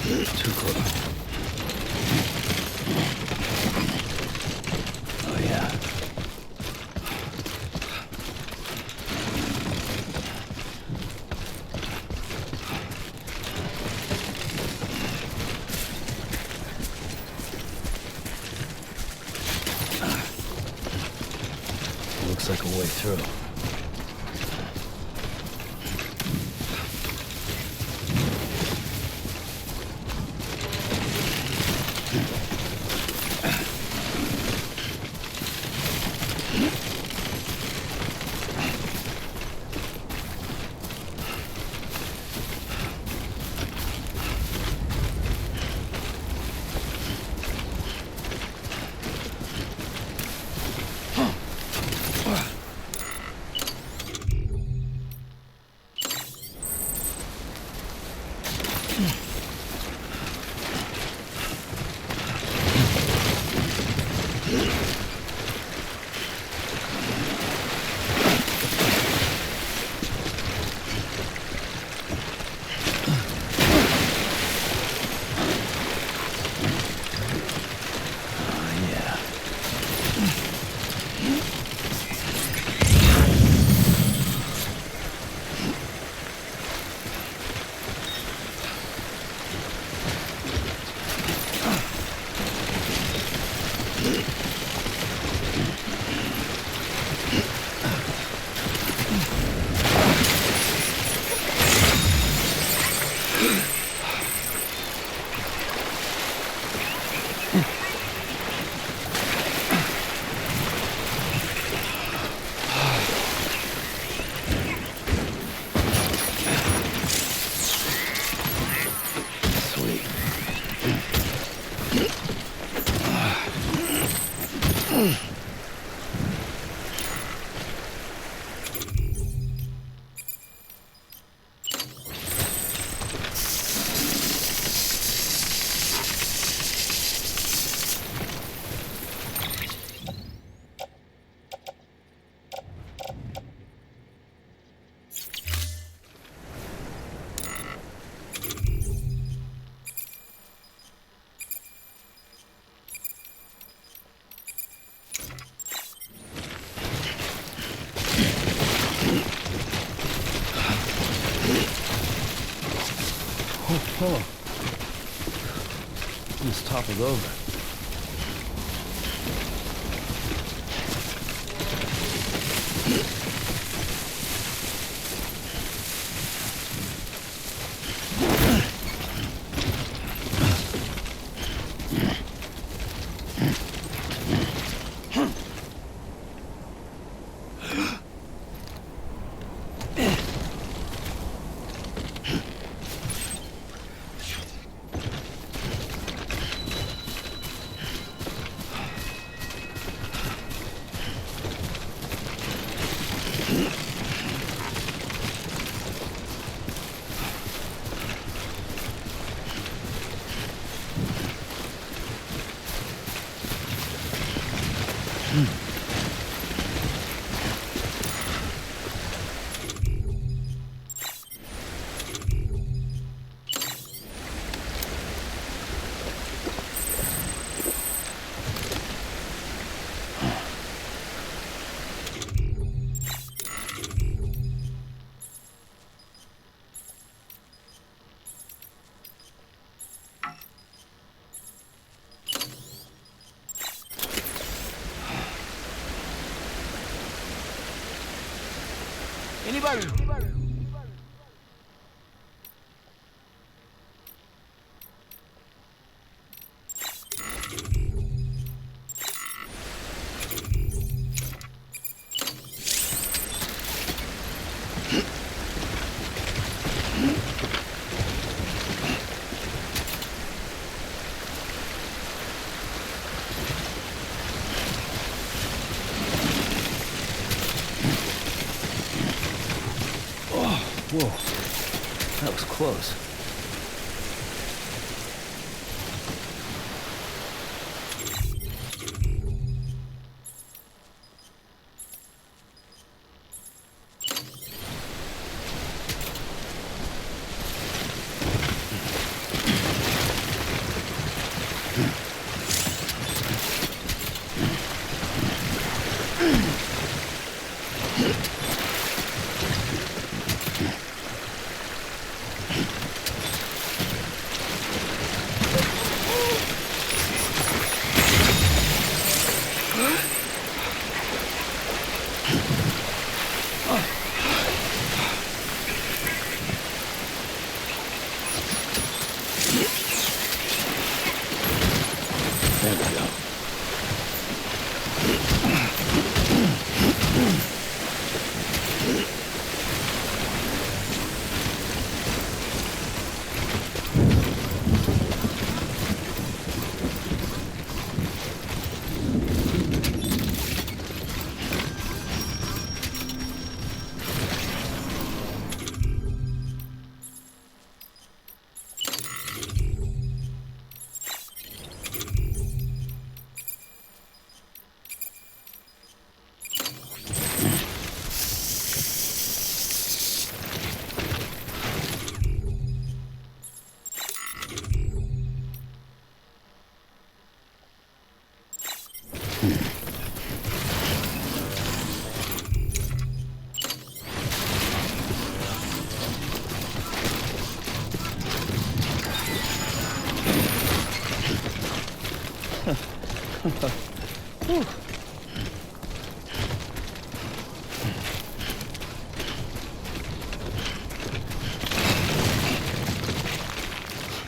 Too close. Oh yeah. Looks like a way through. Oh. Almost toppled over. Anybody? Whoa, that was close.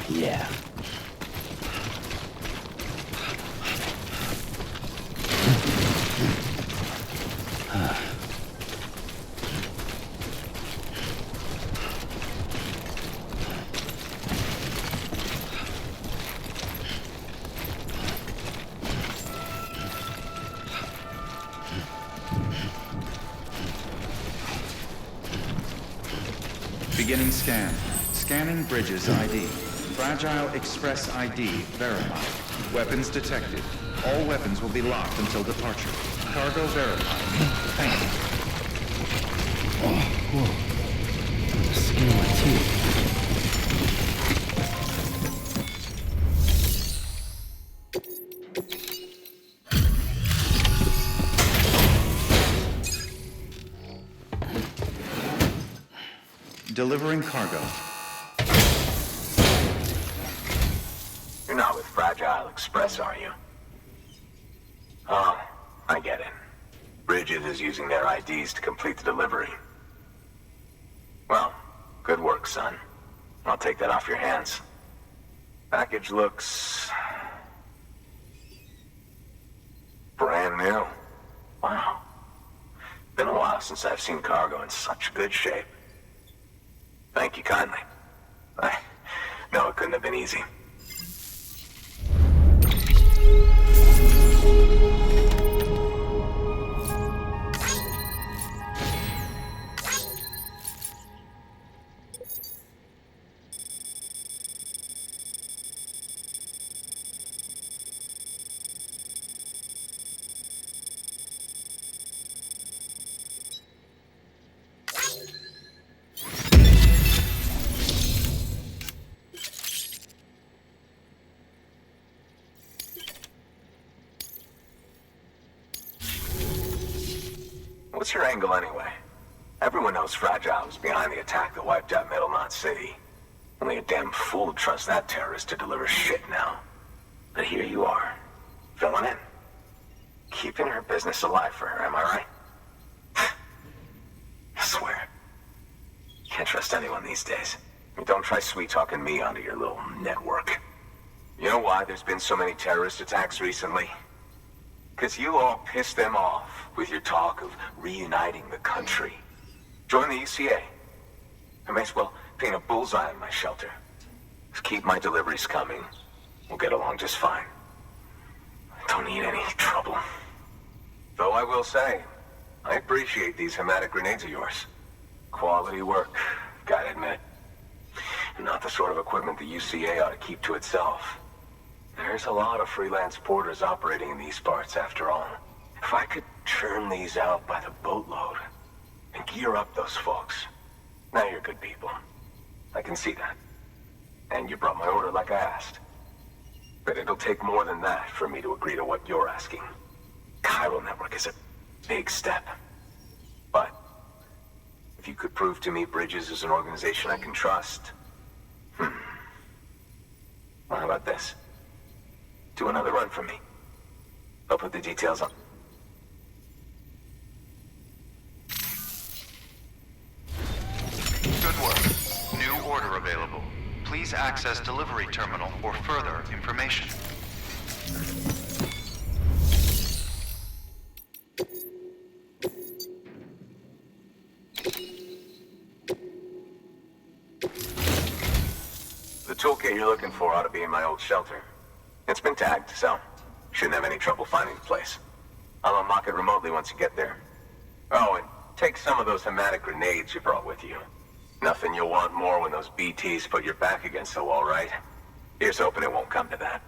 Yeah. Beginning scan. Scanning bridges ID. Fragile Express ID verified. Weapons detected. All weapons will be locked until departure. Cargo verified. Thank you. Oh, whoa. The skin of my teeth. Delivering cargo. Fragile Express, are you? Oh, I get it. Bridges is using their IDs to complete the delivery. Well, good work, son. I'll take that off your hands. Package looks... brand new. Wow. Been a while since I've seen cargo in such good shape. Thank you kindly. I know it couldn't have been easy. What's your angle anyway? Everyone knows Fragile was behind the attack that wiped out Middle Knot City. Only a damn fool would trust that terrorist to deliver shit now. But here you are, filling in. Keeping her business alive for her, am I right? I swear. You can't trust anyone these days. And don't try sweet-talking me onto your little network. You know why there's been so many terrorist attacks recently? Because you all pissed them off with your talk of reuniting the country. Join the UCA. I may as well paint a bullseye on my shelter. Just keep my deliveries coming. We'll get along just fine. I don't need any trouble. Though I will say, I appreciate these hematic grenades of yours. Quality work, gotta admit. And not the sort of equipment the UCA ought to keep to itself. There's a lot of freelance porters operating in these parts, after all. If I could churn these out by the boatload and gear up those folks. Now you're good people. I can see that. And you brought my order like I asked. But it'll take more than that for me to agree to what you're asking. Chiral Network is a big step. But if you could prove to me Bridges is an organization I can trust... Well, how about this? Do another run for me. I'll put the details on. Good work. New order available. Please access delivery terminal for further information. The toolkit you're looking for ought to be in my old shelter. It's been tagged, so shouldn't have any trouble finding the place. I'll unlock it remotely once you get there. Oh, and take some of those hematic grenades you brought with you. Nothing you'll want more when those BTs put your back against the wall, right? Here's hoping it won't come to that.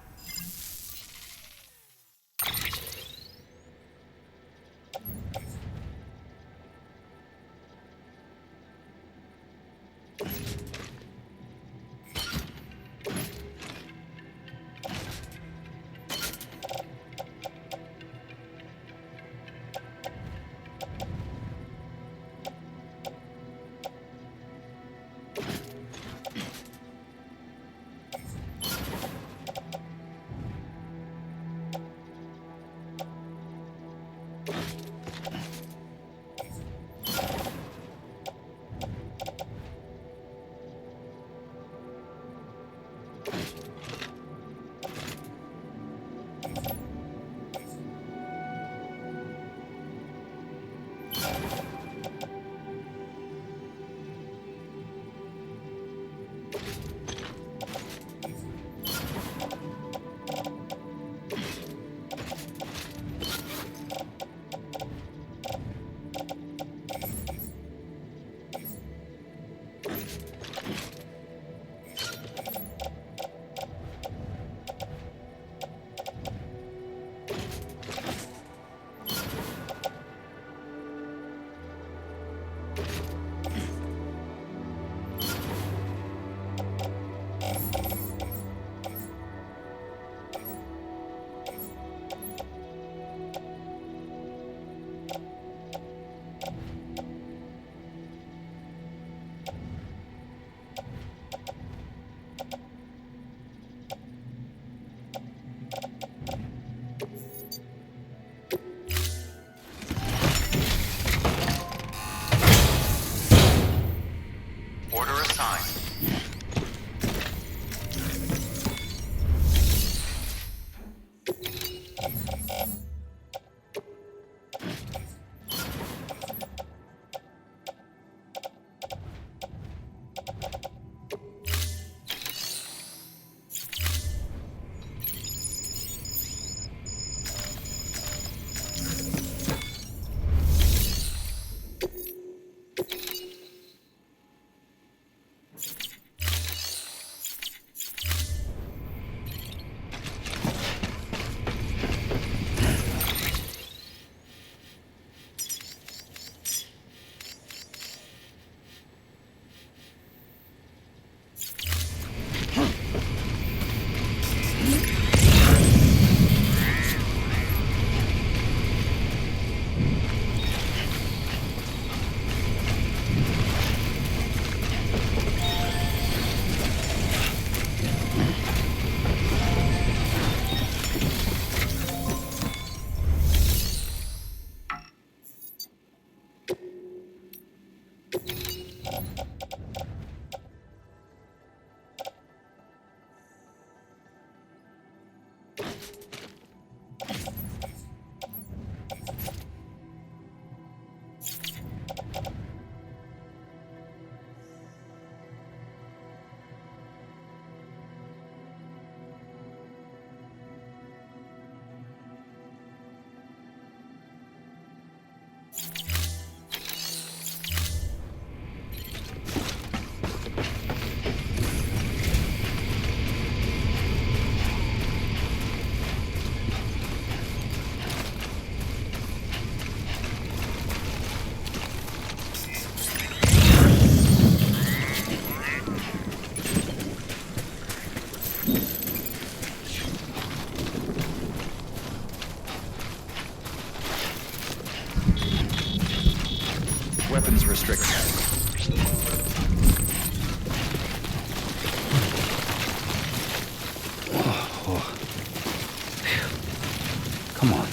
weapons restricted. Come on.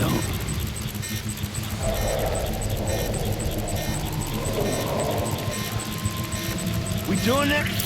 don't. We doing it?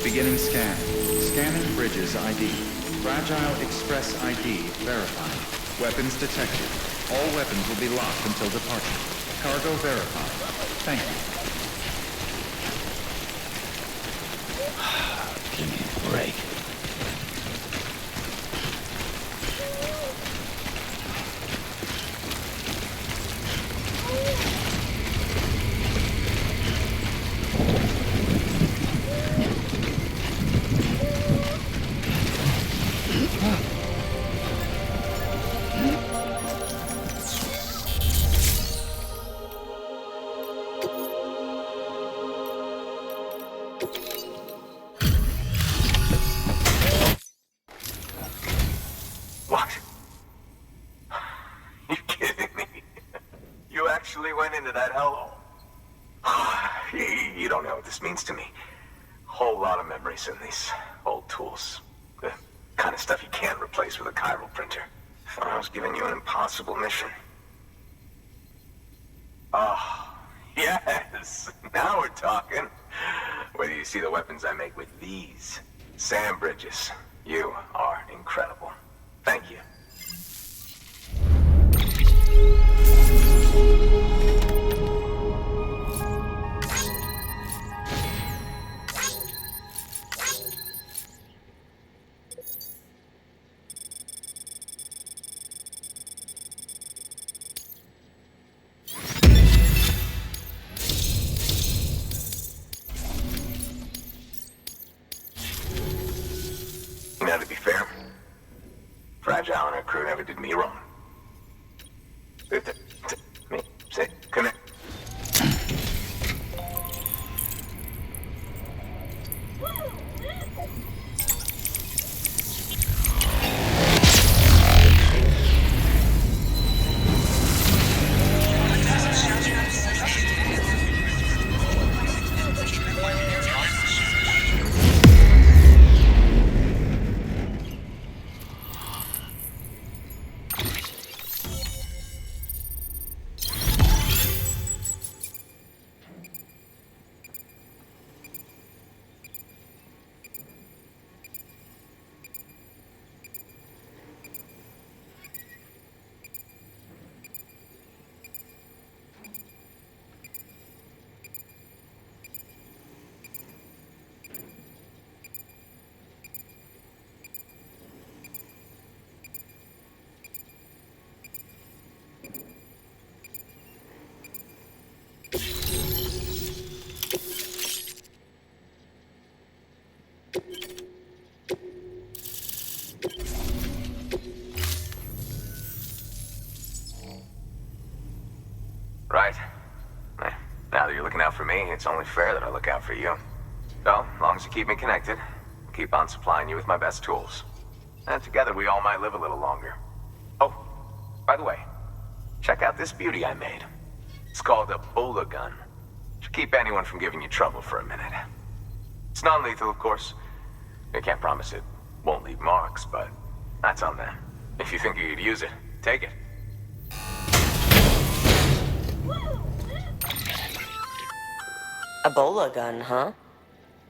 Beginning scan. Scanning bridges ID. Fragile Express ID verified. Weapons detected. All weapons will be locked until departure. Cargo verified. Thank you. Give me a break. Went into that hellhole. You don't know what this means to me. Whole lot of memories in these old tools. The kind of stuff you can't replace with a chiral printer. I was giving you an impossible mission. Oh, yes. Now we're talking. Wait till you see the weapons I make with these sand bridges. You are incredible. Thank you. Now, to be fair, Fragile and her crew never did me wrong. Say, connect. Right. Now that you're looking out for me, it's only fair that I look out for you. So, as long as you keep me connected, I'll keep on supplying you with my best tools. And together we all might live a little longer. Oh, by the way, check out this beauty I made. It's called a Balogh gun. Should keep anyone from giving you trouble for a minute. It's non-lethal, of course. I can't promise it won't leave marks, but that's on them. If you think you could use it, take it. A Balogh gun, huh?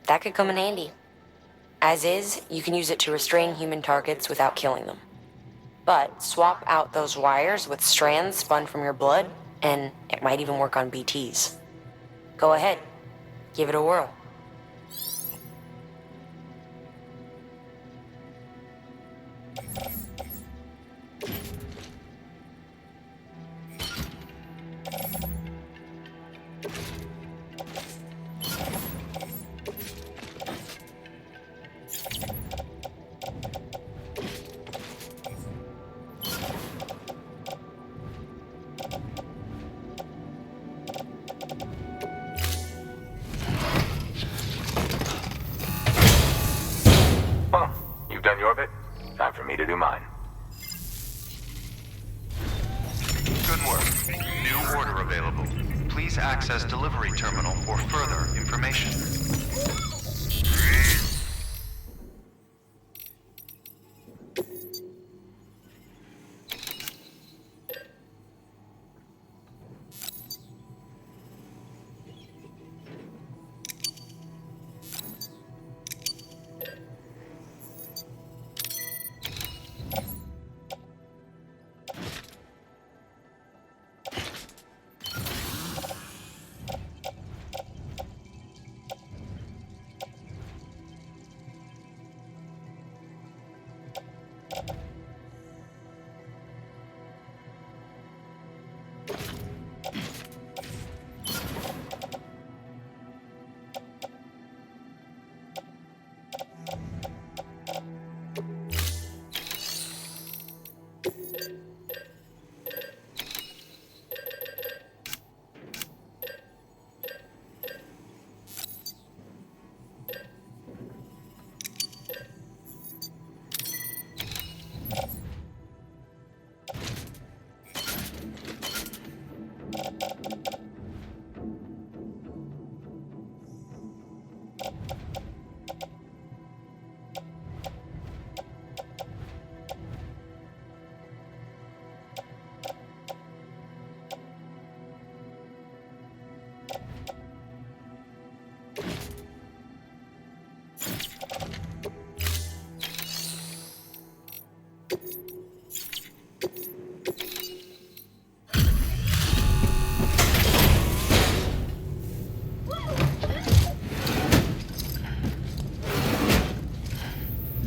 That could come in handy. As is, you can use it to restrain human targets without killing them. But swap out those wires with strands spun from your blood, and it might even work on BTs. Go ahead. Give it a whirl. Well, you've done your bit. Time for me to do mine. Good work. New order available. Please access delivery terminal for further information.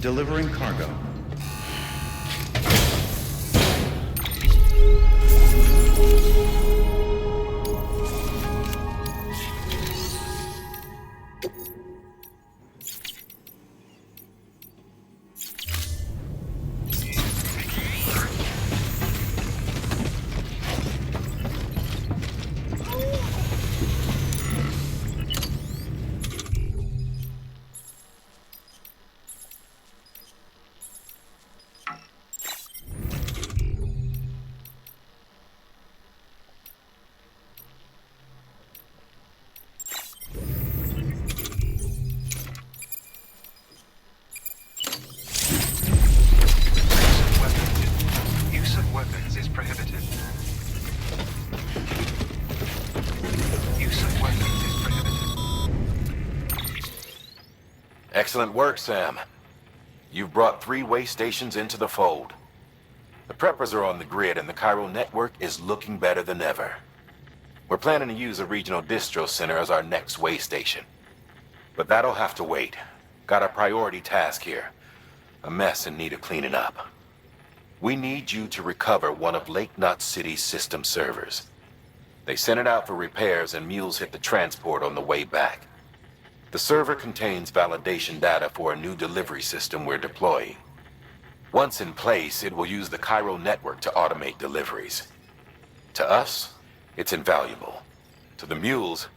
Delivering cargo. Excellent work, Sam. You've brought 3 way stations into the fold. The preppers are on the grid and the chiral network is looking better than ever. We're planning to use a regional distro center as our next way station. But that'll have to wait. Got a priority task here. A mess in need of cleaning up. We need you to recover one of Lake Knot City's system servers. They sent it out for repairs and mules hit the transport on the way back. The server contains validation data for a new delivery system we're deploying. Once in place, it will use the chiral network to automate deliveries. To us, it's invaluable. To the mules,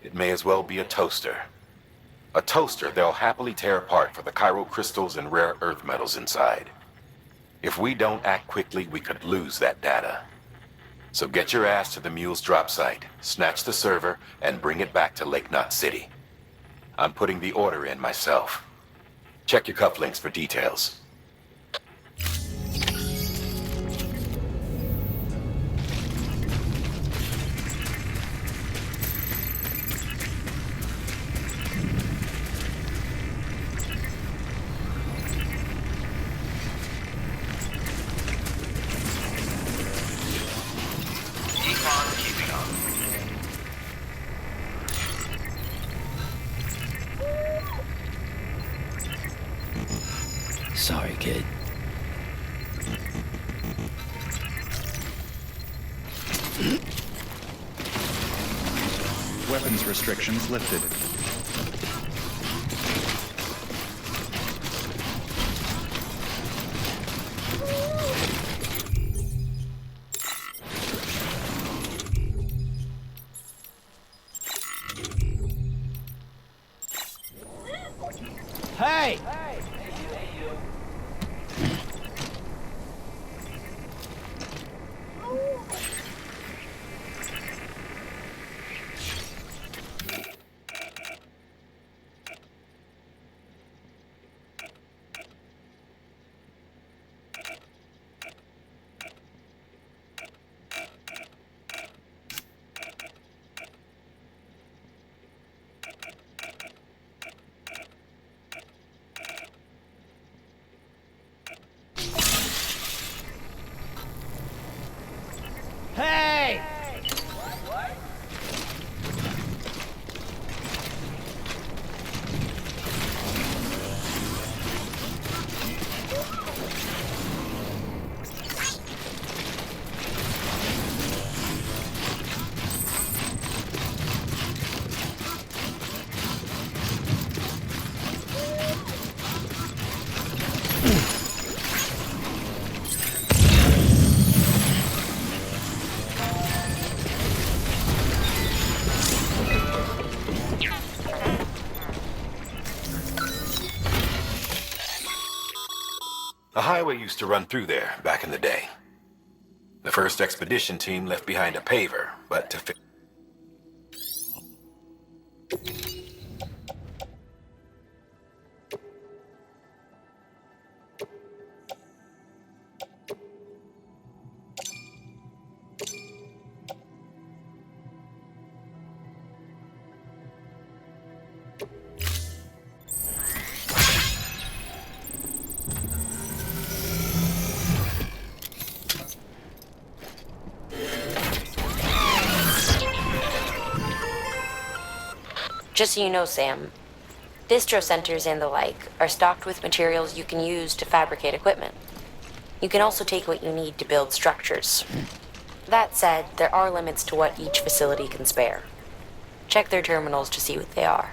it may as well be a toaster. A toaster they'll happily tear apart for the chiral crystals and rare earth metals inside. If we don't act quickly, we could lose that data. So get your ass to the mule's drop site, snatch the server, and bring it back to Lake Knot City. I'm putting the order in myself. Check your cufflinks for details. Sorry, kid. Weapons restrictions lifted. highway used to run through there back in the day. The first expedition team left behind a paver, but to fit... Just so you know, Sam, distro centers and the like are stocked with materials you can use to fabricate equipment. You can also take what you need to build structures. That said, there are limits to what each facility can spare. Check their terminals to see what they are.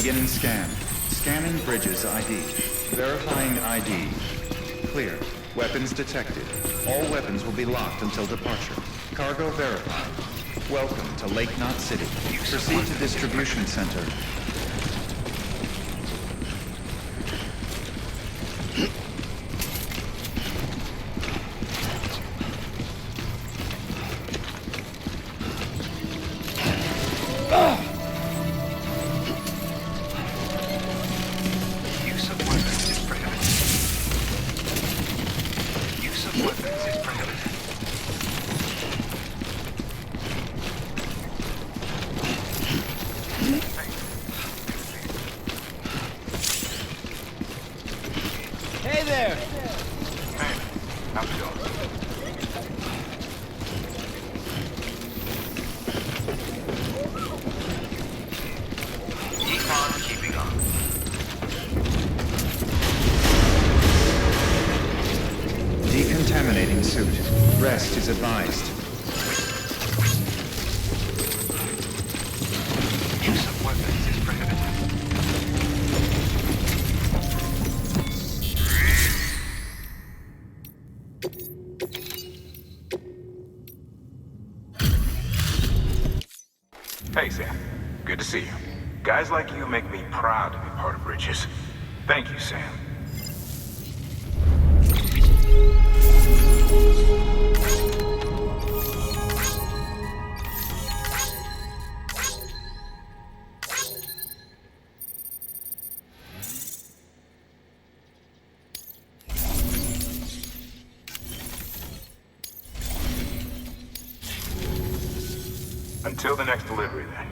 Beginning scan. Scanning bridges ID. Verifying ID. Clear. Weapons detected. All weapons will be locked until departure. Cargo verified. Welcome to Lake Knot City. Proceed to distribution center. Rest is advised. Use of weapons is prohibited. Hey, Sam. Good to see you. Guys like you make me proud to be part of Bridges. Thank you, Sam. Until the next delivery, then.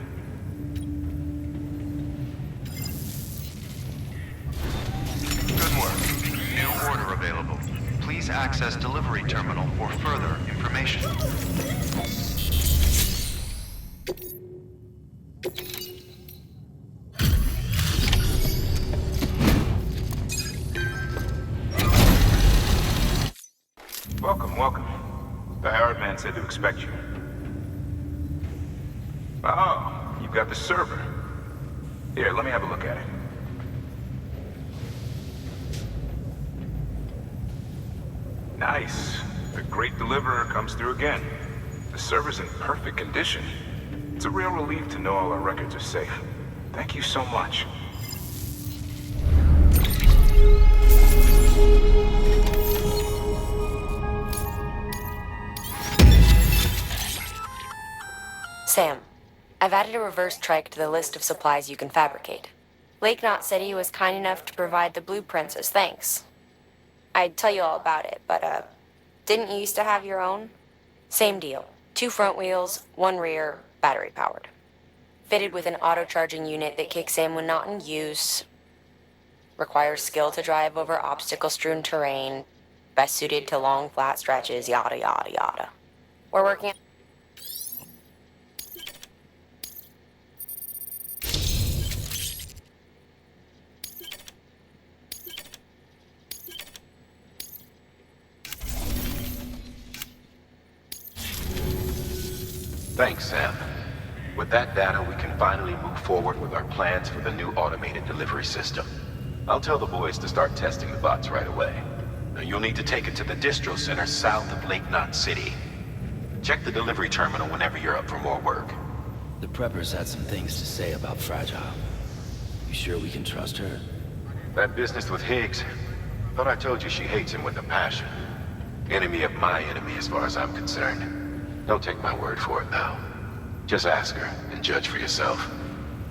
Good work. New order available. Please access delivery terminal for further information. Welcome, welcome. The hired man said to expect you. Oh, you've got the server. Here, let me have a look at it. Nice. The great deliverer comes through again. The server's in perfect condition. It's a real relief to know all our records are safe. Thank you so much. Sam, I've added a reverse trike to the list of supplies you can fabricate. Lake Knot said he was kind enough to provide the blueprints as thanks. I'd tell you all about it, but, didn't you used to have your own? Same deal. 2 front wheels, 1 rear, battery powered. Fitted with an auto-charging unit that kicks in when not in use. Requires skill to drive over obstacle-strewn terrain. Best suited to long, flat stretches, yada yada yada. We're working... Thanks, Sam. With that data, we can finally move forward with our plans for the new automated delivery system. I'll tell the boys to start testing the bots right away. Now, you'll need to take it to the distro center south of Lake Knot City. Check the delivery terminal whenever you're up for more work. The preppers had some things to say about Fragile. You sure we can trust her? That business with Higgs, thought I told you she hates him with a passion. Enemy of my enemy as far as I'm concerned. Don't take my word for it, though. Just ask her and judge for yourself.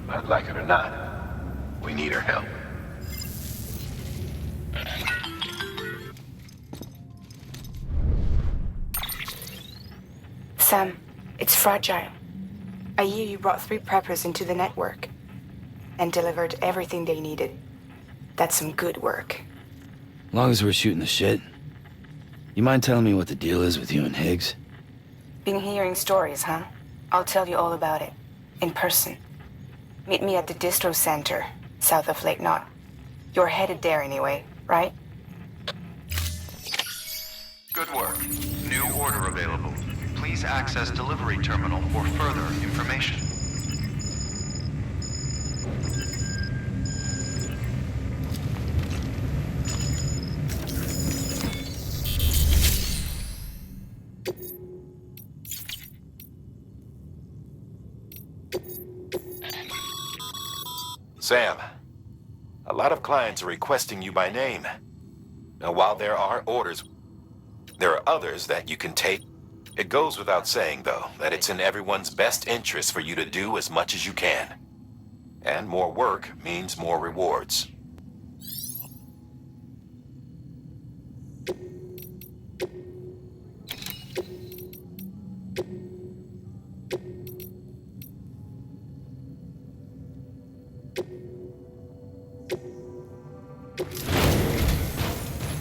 I'd like it or not, we need her help. Sam, it's Fragile. I hear you brought 3 preppers into the network and delivered everything they needed. That's some good work. Long as we're shooting the shit. You mind telling me what the deal is with you and Higgs? Been hearing stories, huh? I'll tell you all about it. In person. Meet me at the distro center, south of Lake Knot. You're headed there anyway, right? Good work. New order available. Please access delivery terminal for further information. Sam, a lot of clients are requesting you by name. Now, while there are orders, there are others that you can take. It goes without saying, though, that it's in everyone's best interest for you to do as much as you can. And more work means more rewards.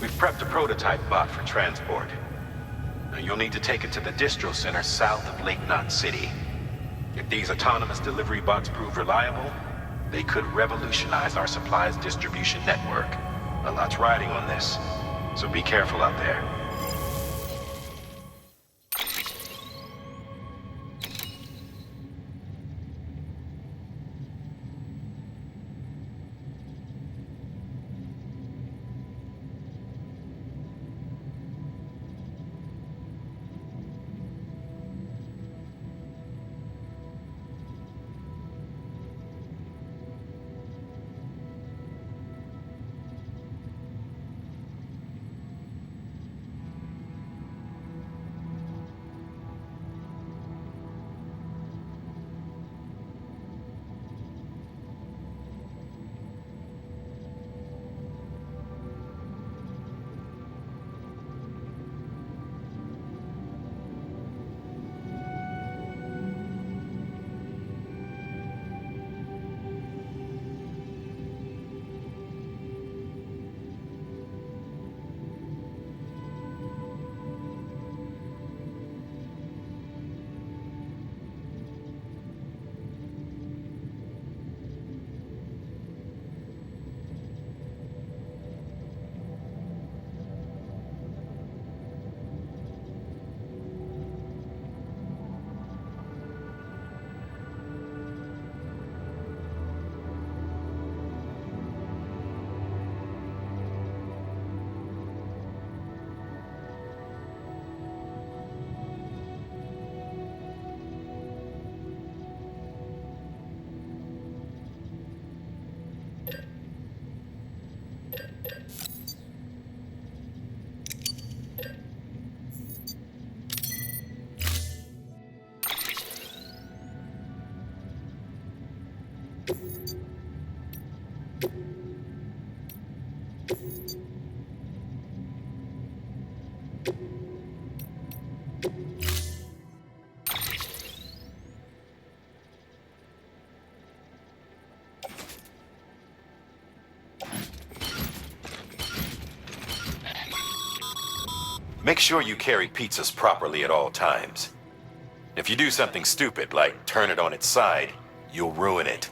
We've prepped a prototype bot for transport. Now, you'll need to take it to the distro center south of Lake Knot City. If these autonomous delivery bots prove reliable, they could revolutionize our supplies distribution network. A lot's riding on this, so be careful out there. Make sure you carry pizzas properly at all times. If you do something stupid, like turn it on its side, you'll ruin it.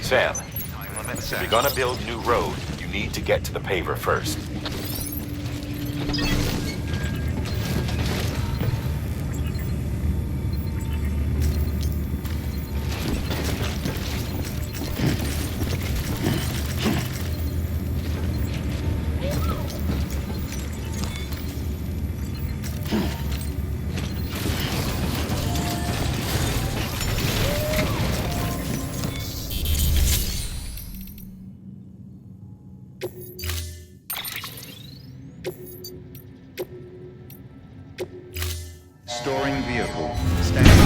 Sam, if you're gonna build a new road, you need to get to the paver first. Storing vehicle. Standing.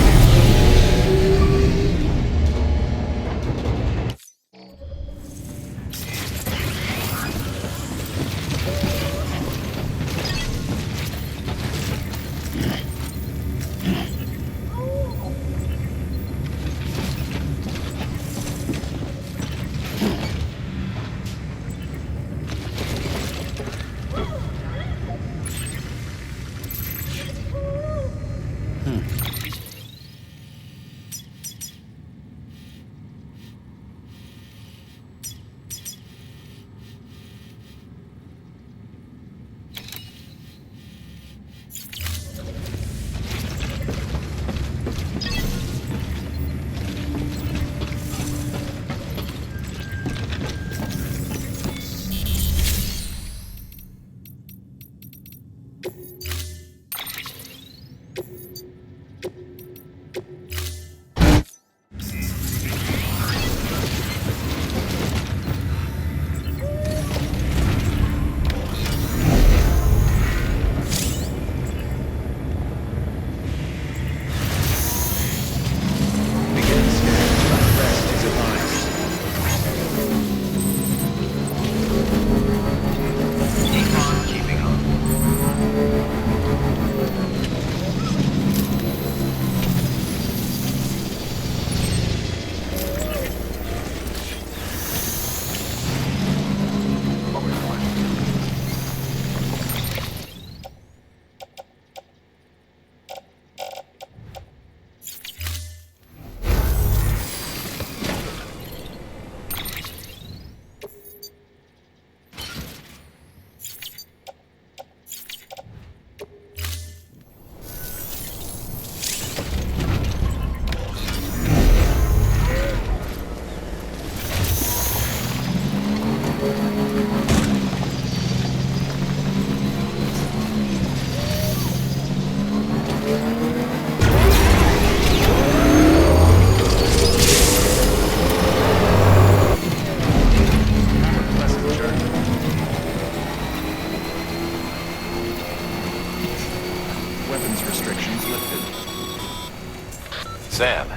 Sam,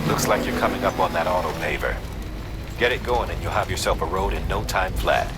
looks like you're coming up on that auto paver. Get it going and you'll have yourself a road in no time flat.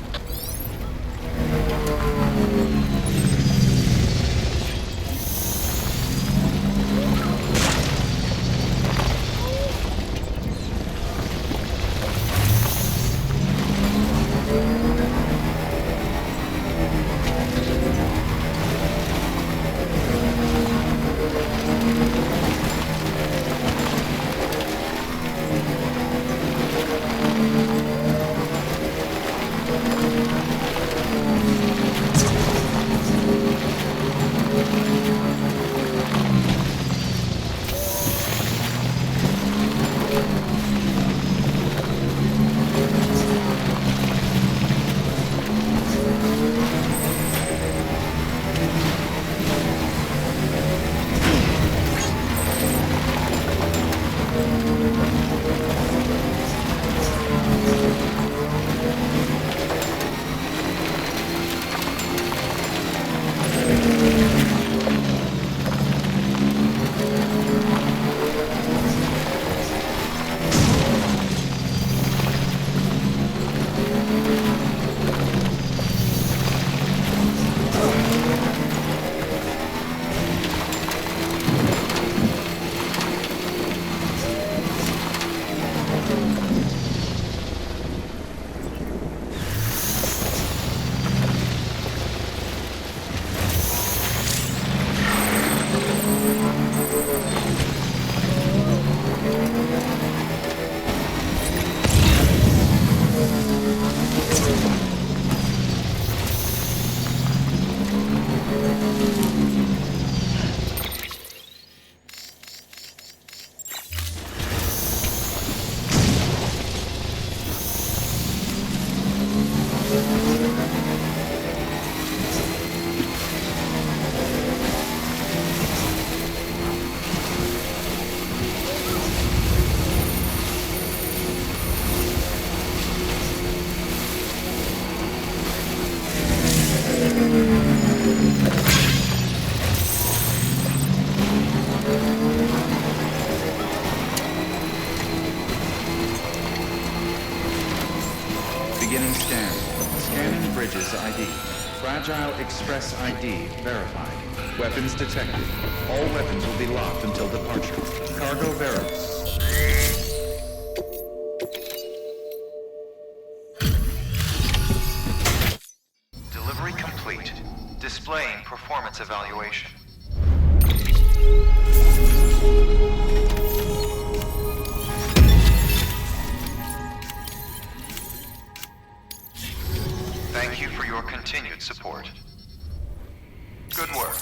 Beginning scan. Scanning bridges ID. Fragile Express ID verified. Weapons detected. All weapons will be locked until departure. Cargo verified. Delivery complete. Displaying performance evaluation. Thank you for your continued support. Good work.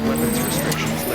Weapons restrictions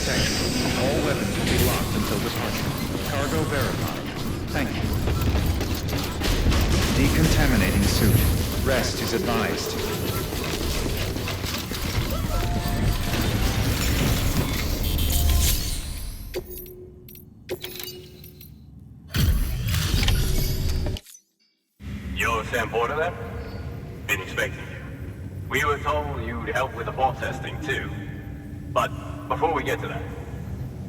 detected. All weapons will be locked until departure. Cargo verified. Thank you. Decontaminating suit. Rest is advised. You're Sam Porter then? Been expecting you. We were told you'd help with the vault testing too. But before we get to that,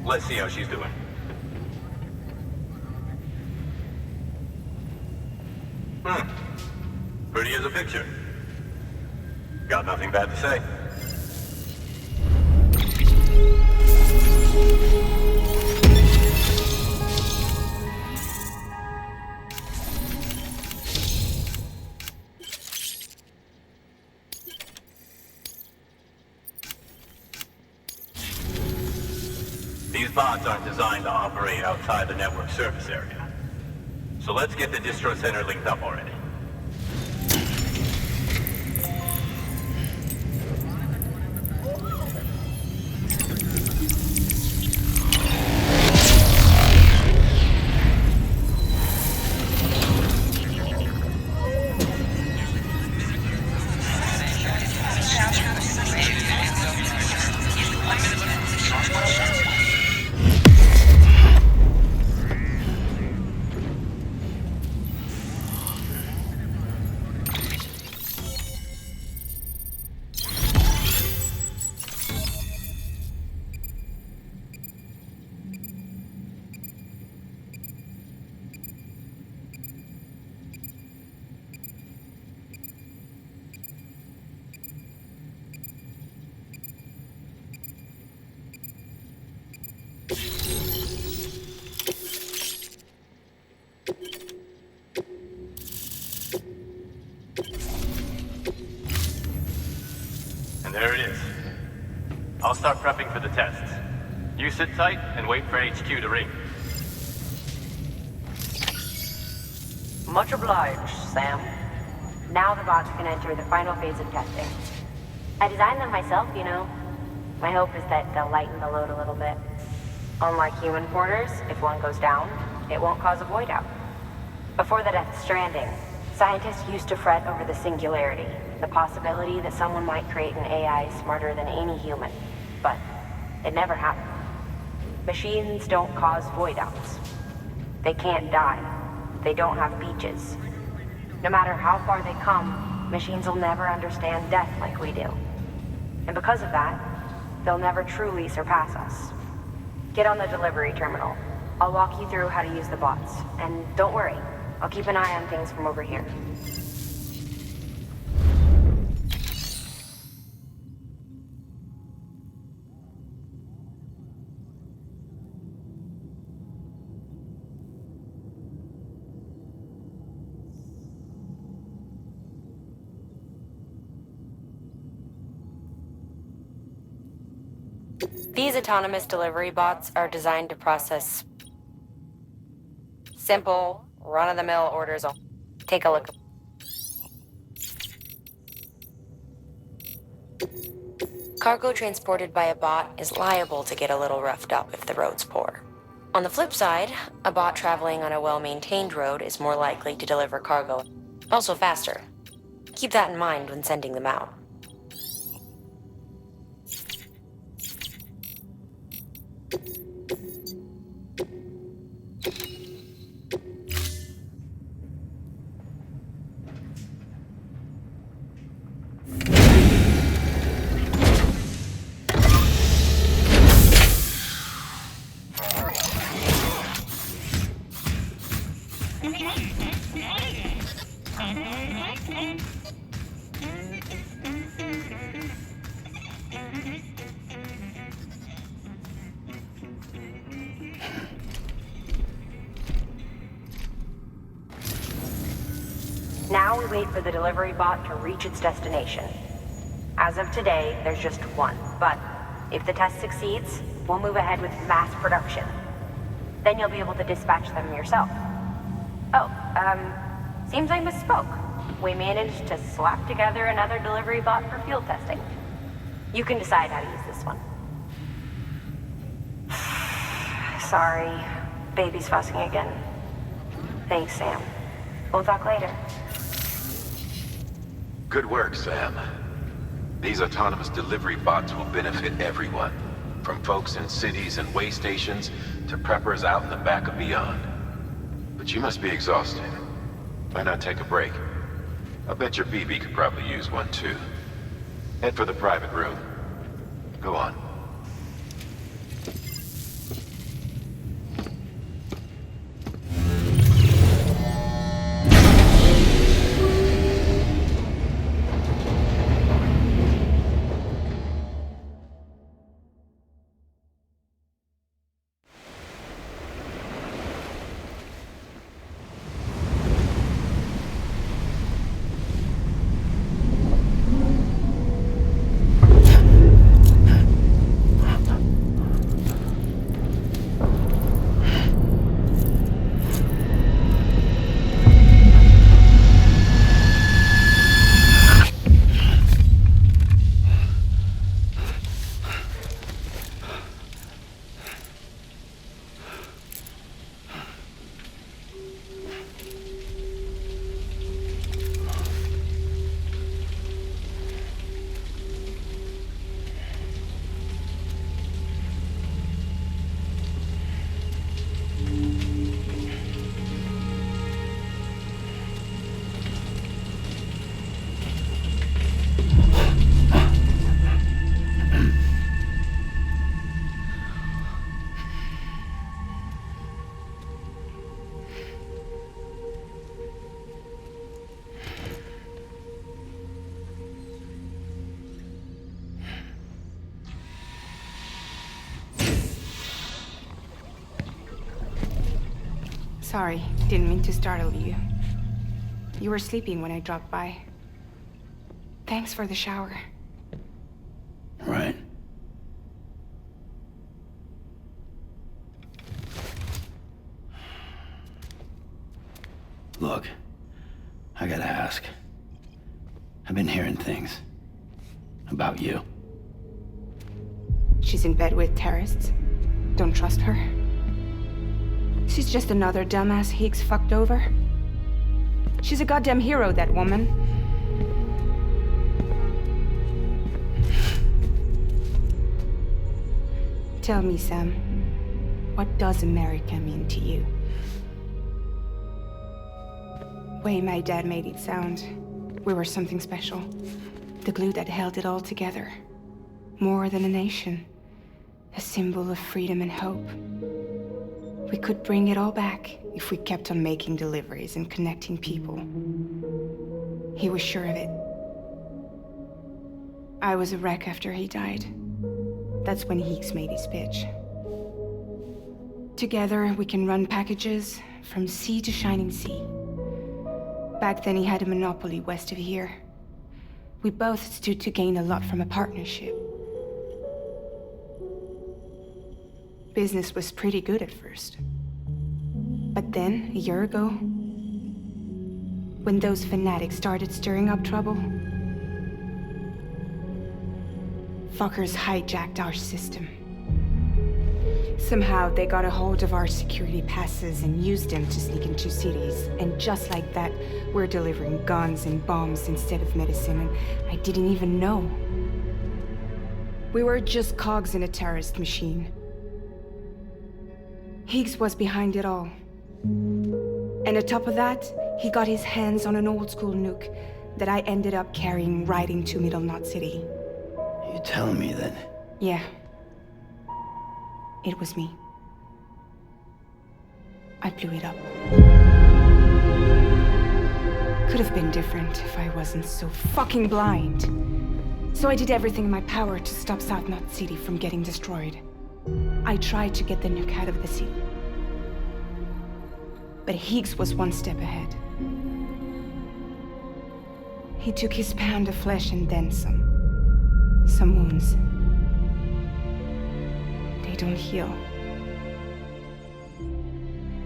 let's see how she's doing. Pretty as a picture. Got nothing bad to say. These bots aren't designed to operate outside the network surface area. So let's get the distro center linked up already. And there it is. I'll start prepping for the tests. You sit tight and wait for HQ to ring. Much obliged, Sam. Now the bots can enter the final phase of testing. I designed them myself, you know. My hope is that they'll lighten the load a little bit. Unlike human porters, if one goes down, it won't cause a void out. Before the Stranding, scientists used to fret over the singularity, the possibility that someone might create an AI smarter than any human. But it never happened. Machines don't cause void outs. They can't die. They don't have beaches. No matter how far they come, machines will never understand death like we do. And because of that, they'll never truly surpass us. Get on the delivery terminal. I'll walk you through how to use the bots. And don't worry, I'll keep an eye on things from over here. These autonomous delivery bots are designed to process simple, run-of-the-mill orders. Take a look. Cargo transported by a bot is liable to get a little roughed up if the road's poor. On the flip side, a bot traveling on a well-maintained road is more likely to deliver cargo, also faster. Keep that in mind when sending them out. Now we wait for the delivery bot to reach its destination. As of today, there's just one, but if the test succeeds, we'll move ahead with mass production. Then you'll be able to dispatch them yourself. Oh, seems I misspoke. We managed to slap together another delivery bot for field testing. You can decide how to use this one. Sorry. Baby's fussing again. Thanks, Sam. We'll talk later. Good work, Sam. These autonomous delivery bots will benefit everyone, from folks in cities and way stations to preppers out in the back of beyond. But you must be exhausted. Why not take a break? I bet your BB could probably use one too. Head for the private room. Go on. Sorry, didn't mean to startle you. You were sleeping when I dropped by. Thanks for the shower. Right. Look, I gotta ask. I've been hearing things about you. She's in bed with terrorists. Don't trust her. She's just another dumbass Higgs fucked over. She's a goddamn hero, that woman. Tell me, Sam, what does America mean to you? Way my dad made it sound, we were something special. The glue that held it all together. More than a nation. A symbol of freedom and hope. We could bring it all back if we kept on making deliveries and connecting people. He was sure of it. I was a wreck after he died. That's when Higgs made his pitch. Together, we can run packages from sea to shining sea. Back then, he had a monopoly west of here. We both stood to gain a lot from a partnership. Business was pretty good at first. But then, a year ago, when those fanatics started stirring up trouble, fuckers hijacked our system. Somehow, they got a hold of our security passes and used them to sneak into cities. And just like that, we're delivering guns and bombs instead of medicine, and I didn't even know. We were just cogs in a terrorist machine. Higgs was behind it all. And on top of that, he got his hands on an old-school nuke that I ended up carrying right into Middle Knot City. You telling me that? Yeah. It was me. I blew it up. Could have been different if I wasn't so fucking blind. So I did everything in my power to stop South Knot City from getting destroyed. I tried to get the nuke out of the city. But Higgs was one step ahead. He took his pound of flesh and then some. Some wounds. They don't heal.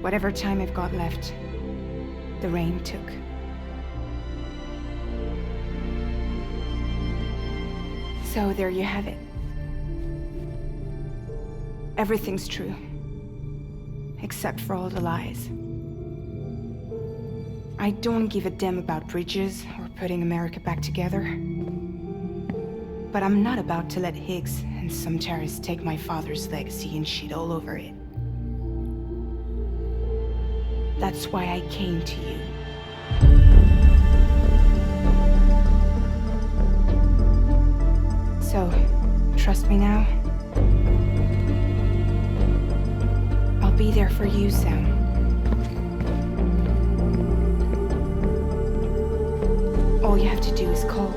Whatever time I've got left, the rain took. So there you have it. Everything's true. except for all the lies. I don't give a damn about bridges or putting America back together. But I'm not about to let Higgs and some terrorists take my father's legacy and shit all over it. That's why I came to you. So, trust me now? I'll be there for you, Sam. All you have to do is call.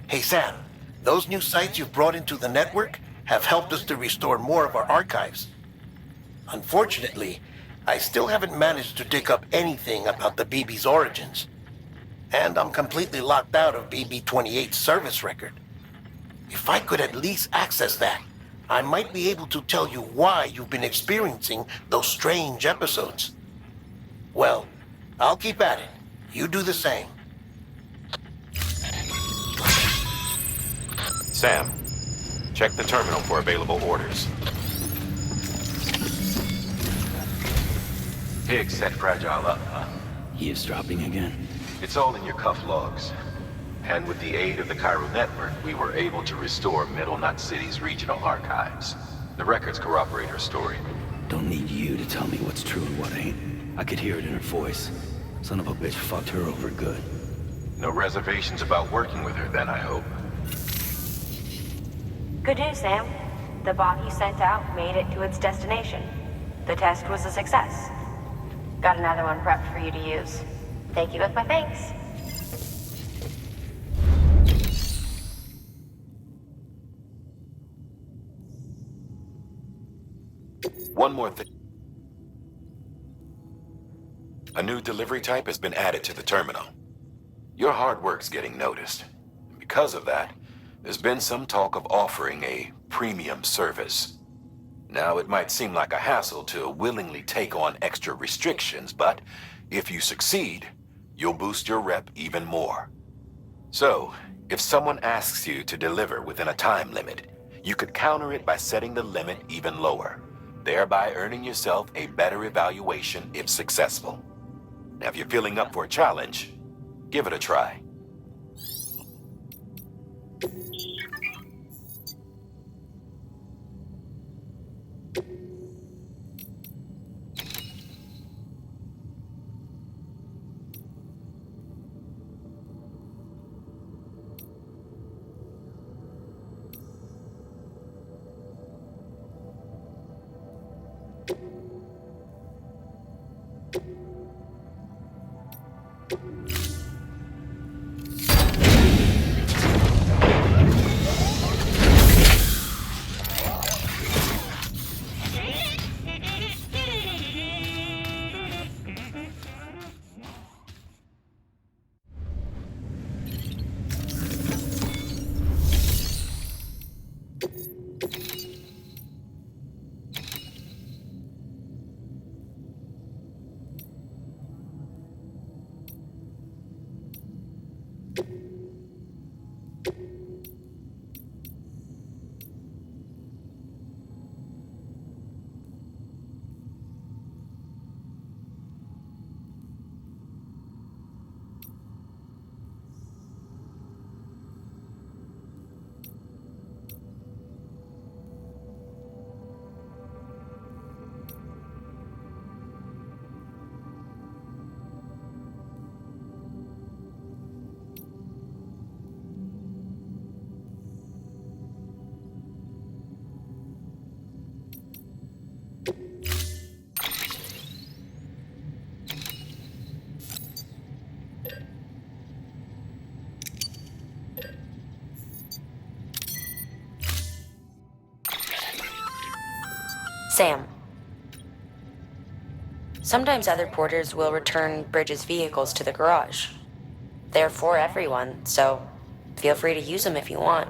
Hey Sam, those new sites you've brought into the network have helped us to restore more of our archives. Unfortunately, I still haven't managed to dig up anything about the BB's origins. And I'm completely locked out of BB-28's service record. If I could at least access that, I might be able to tell you why you've been experiencing those strange episodes. Well, I'll keep at it. You do the same. Sam, check the terminal for available orders. Higgs set Fragile up, huh? Eavesdropping again. It's all in your cuff logs. And with the aid of the Cairo network, we were able to restore Middle Knot City's regional archives. The records corroborate her story. Don't need you to tell me what's true and what ain't. I could hear it in her voice. Son of a bitch fucked her over good. No reservations about working with her then, I hope. Good news, Sam. The bot you sent out made it to its destination. The test was a success. Got another one prepped for you to use. Take you with my thanks. One more thing. A new delivery type has been added to the terminal. Your hard work's getting noticed. And because of that, there's been some talk of offering a premium service. Now, it might seem like a hassle to willingly take on extra restrictions, but if you succeed, you'll boost your rep even more. So, if someone asks you to deliver within a time limit, you could counter it by setting the limit even lower, thereby earning yourself a better evaluation if successful. Now, if you're feeling up for a challenge, give it a try. Sam. Sometimes other porters will return Bridges' vehicles to the garage. They're for everyone, so feel free to use them if you want.